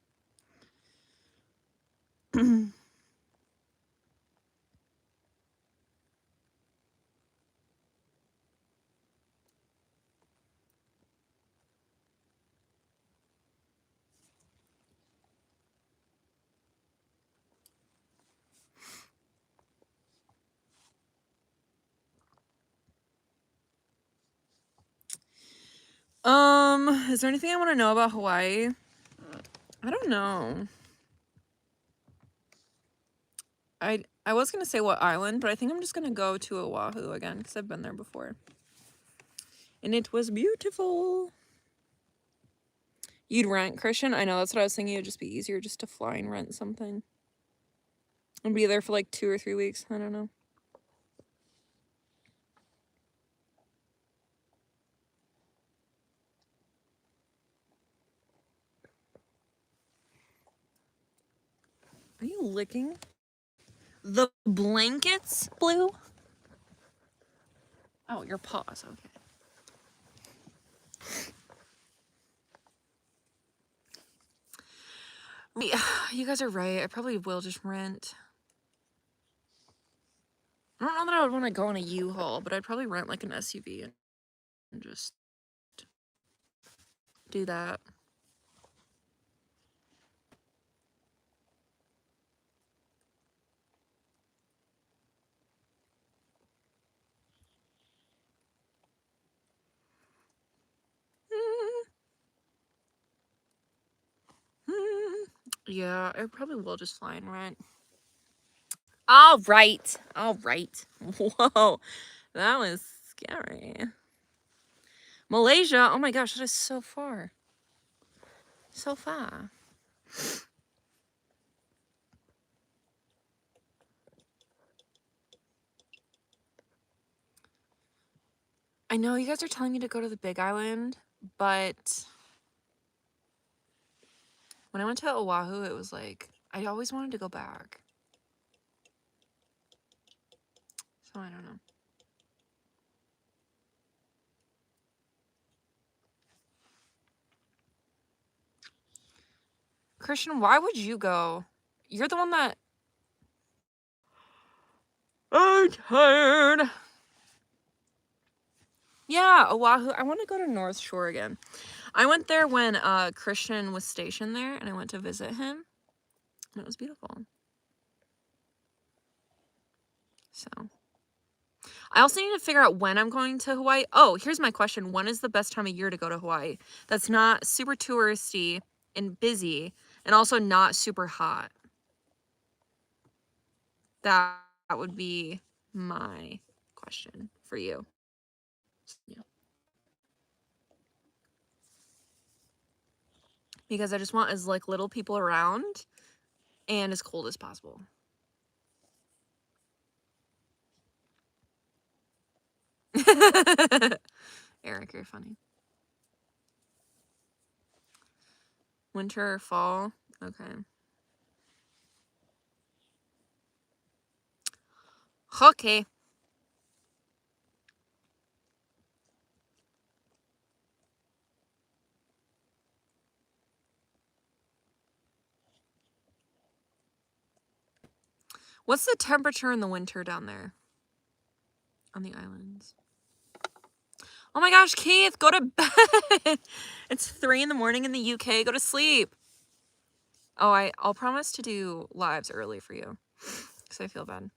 Is there anything I want to know about Hawaii? I don't know. I was gonna say what island, but I think I'm just gonna go to Oahu again because I've been there before. And it was beautiful. You'd rent, Christian? I know, that's what I was thinking. It'd just be easier just to fly and rent something. And be there for like 2 or 3 weeks. I don't know. licking the blankets, Blue? Oh, your paws, okay. You guys are right. I probably will just rent. I don't know that I would want to go on a U-Haul, but I'd probably rent like an SUV and just do that. Yeah, I probably will just fly and rent. All right. All right. Whoa. That was scary. Malaysia. Oh my gosh, that is so far. So far. I know you guys are telling me to go to the Big Island, but when I went to Oahu, it was like, I always wanted to go back. So I don't know. Christian, why would you go? You're the one that... I'm tired. Yeah, Oahu. I want to go to North Shore again. I went there when Christian was stationed there, and I went to visit him. And it was beautiful. So, I also need to figure out when I'm going to Hawaii. Oh, here's my question. When is the best time of year to go to Hawaii? That's not super touristy and busy, and also not super hot. That would be my question for you. Yeah. Because I just want as like little people around and as cold as possible. Eric, you're funny. Winter or fall? Okay. Okay. What's the temperature in the winter down there? On the islands? Oh my gosh, Keith, go to bed. It's 3 in the morning in the UK. Go to sleep. Oh, I'll promise to do lives early for you. Because I feel bad.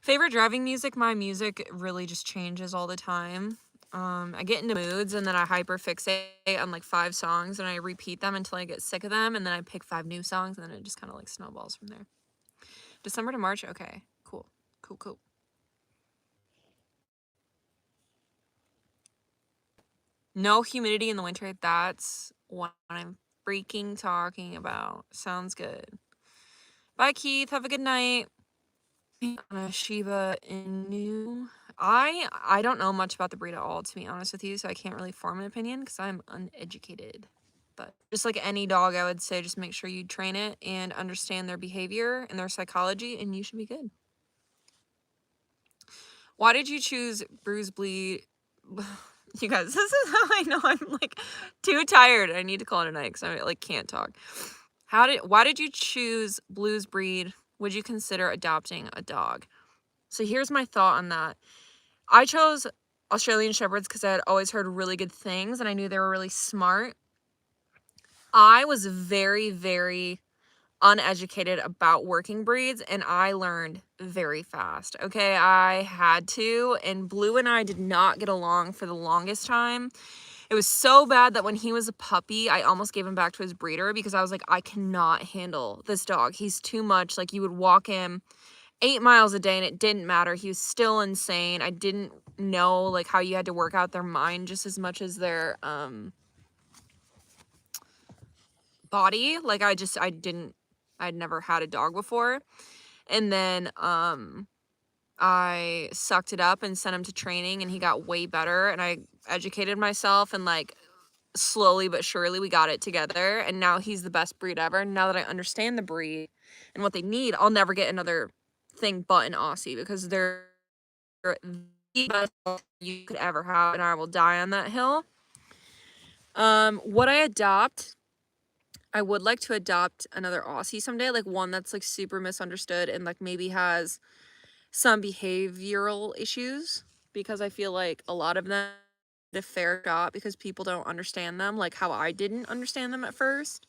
Favorite driving music? My music really just changes all the time. I get into moods and then I hyperfixate on like 5 songs and I repeat them until I get sick of them, and then I pick 5 new songs and then it just kind of like snowballs from there. December to March? Okay, cool. Cool. No humidity in the winter. That's what I'm freaking talking about. Sounds good. Bye, Keith. Have a good night. Shiba Inu. I don't know much about the breed at all, to be honest with you, so I can't really form an opinion because I'm uneducated. But just like any dog, I would say just make sure you train it and understand their behavior and their psychology, and you should be good. Why did you choose Bruise Bleed? You guys, this is how I know I'm like too tired. I need to call it a night because I like can't talk. Why did you choose Blues Breed? Would you consider adopting a dog? So here's my thought on that. I chose Australian Shepherds because I had always heard really good things and I knew they were really smart. I was very, very uneducated about working breeds and I learned very fast. Okay, I had to, and Blue and I did not get along for the longest time. It was so bad that when he was a puppy, I almost gave him back to his breeder because I was like, I cannot handle this dog. He's too much. Like, you would walk him 8 miles a day and it didn't matter. He was still insane. I didn't know like how you had to work out their mind just as much as their body. Like I'd never had a dog before. And then I sucked it up and sent him to training, and he got way better, and I educated myself, and like slowly but surely we got it together, and now he's the best breed ever. And now that I understand the breed and what they need, I'll never get another thing but an Aussie, because they're the best you could ever have, and I will die on that hill. Would I adopt? I would like to adopt another Aussie someday, like one that's like super misunderstood and like maybe has some behavioral issues, because I feel like a lot of them the fair shot because people don't understand them, like how I didn't understand them at first.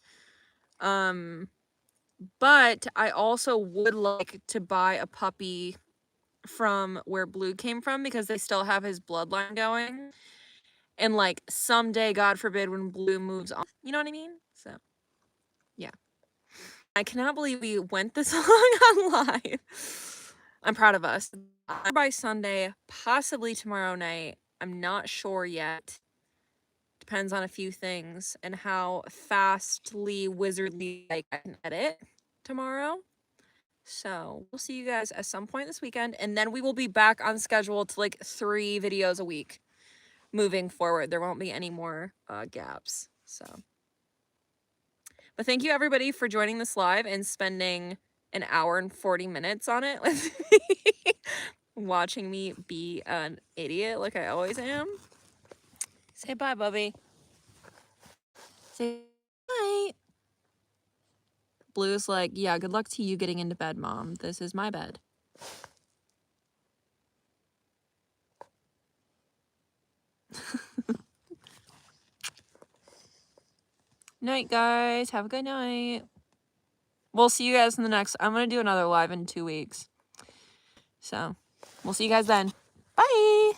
But I also would like to buy a puppy from where Blue came from, because they still have his bloodline going. And like someday, God forbid, when Blue moves on, you know what I mean? So, yeah. I cannot believe we went this long on live. I'm proud of us. By Sunday, possibly tomorrow night. I'm not sure yet. Depends on a few things and how fastly wizardly I can edit tomorrow. So we'll see you guys at some point this weekend, and then we will be back on schedule to like 3 videos a week moving forward. There won't be any more gaps. So, but thank you everybody for joining this live and spending an hour and 40 minutes on it with me, watching me be an idiot like I always am. Say bye, Bubby. Say bye. Blue's like, yeah, good luck to you getting into bed, Mom. This is my bed. Night, guys. Have a good night. We'll see you guys in the next. I'm going to do another live in 2 weeks. So, we'll see you guys then. Bye.